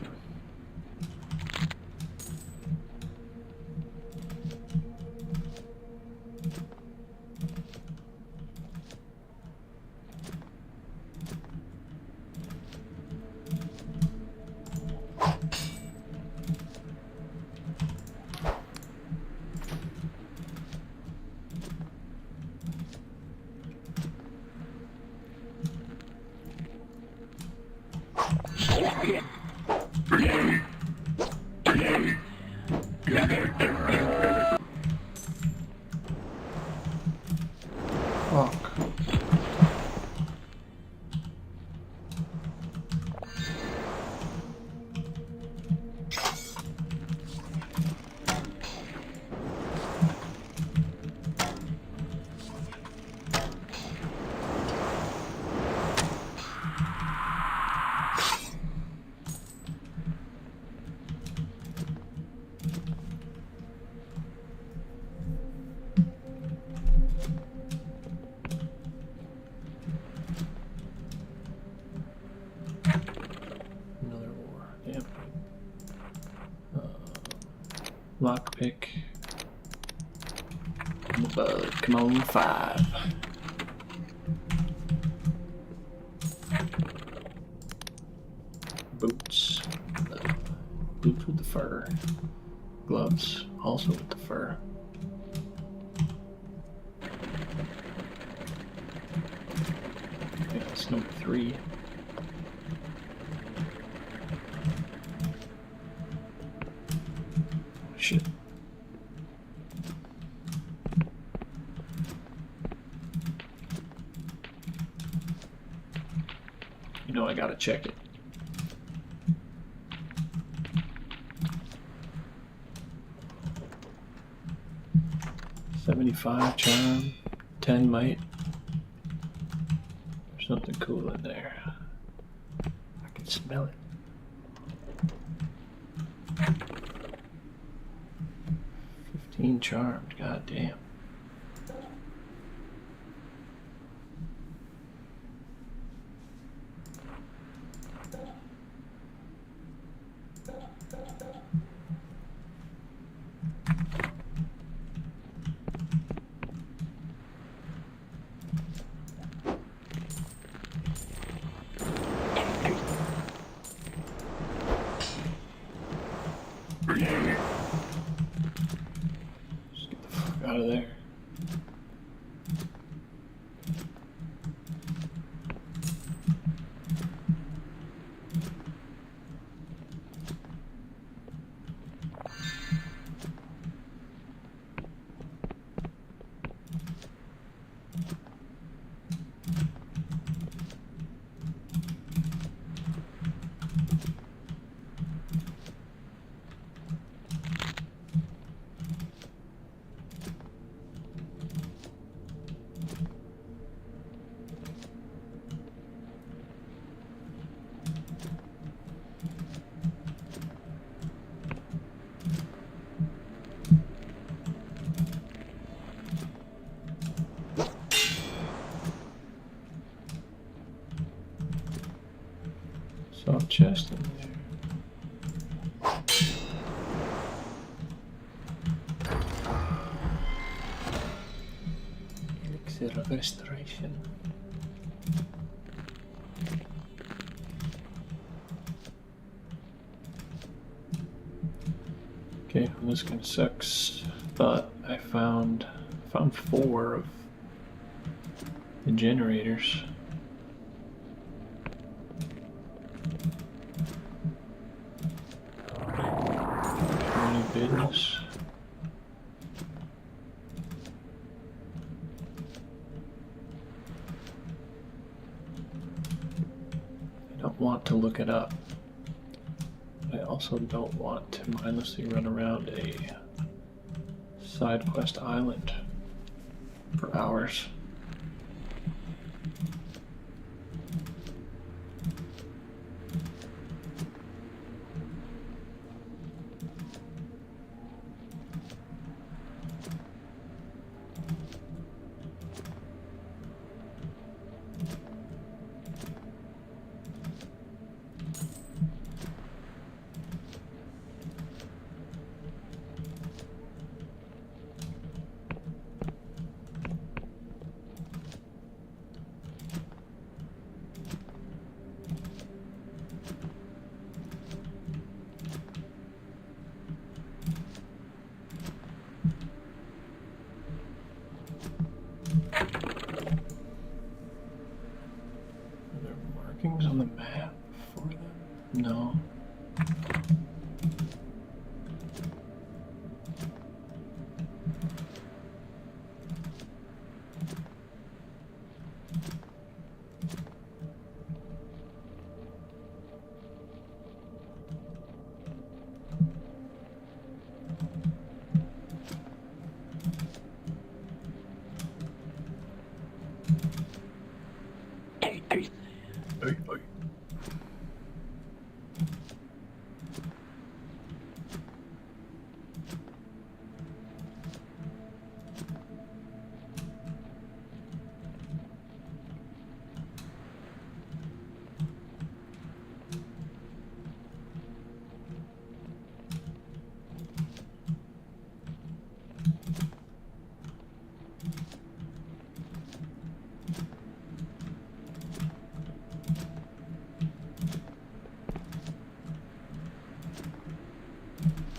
Fuck. Lockpick. Bug. Come on, 5. Boots. Boots with the fur. Gloves, also with the fur. I think that's number 3. Shit. I gotta check it. $75 charm, 10 might. There's something cool in there. I can smell it. 15 charmed, god damn. Just get the fuck out of there. Saw a chest in there. Elixir of Restoration. Okay, well, this kind of sucks. But I found 4 of the generators. Any business? I don't want to look it up. I also don't want to mindlessly run around a side quest island for hours. On the map for them? No.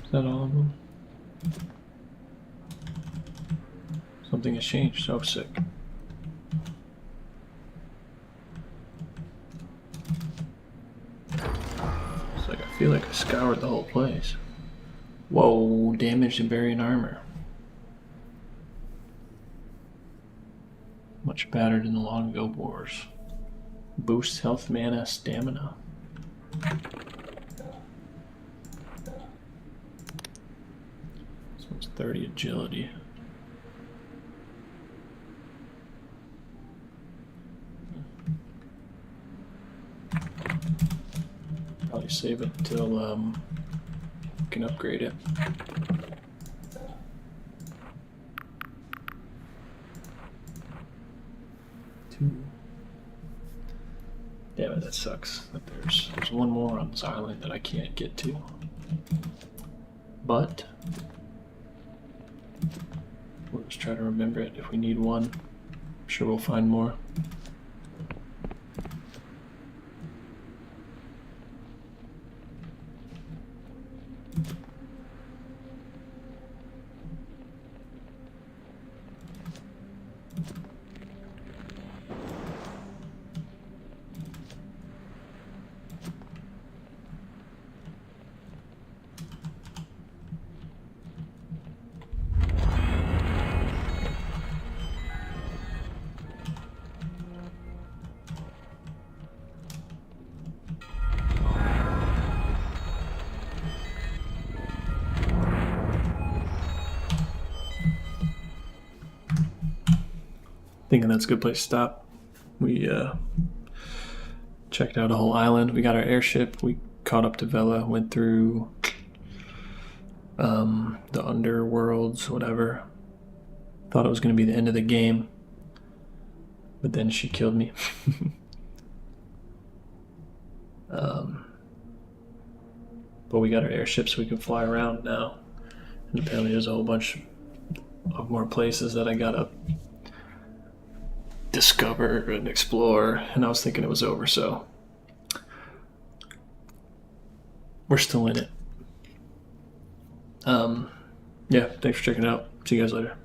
Is that all of them? Something has changed. So sick. It's like I feel like I scoured the whole place. Whoa, damaged and buried armor. Much battered in the long ago wars. Boosts health, mana, stamina. This one's 30 agility. Probably save it till we can upgrade it. Damn it, that sucks. That there's one more on this island that I can't get to. But we'll just try to remember it. If we need one, I'm sure we'll find more. Thinking that's a good place to stop. We checked out a whole island. We got our airship. We caught up to Vela. Went through the underworlds, whatever. Thought it was going to be the end of the game, but then she killed me. But we got our airship so we can fly around now. And apparently there's a whole bunch of more places that I gotta discover and explore, and I was thinking it was over, so we're still in it. Yeah, thanks for checking it out. See you guys later.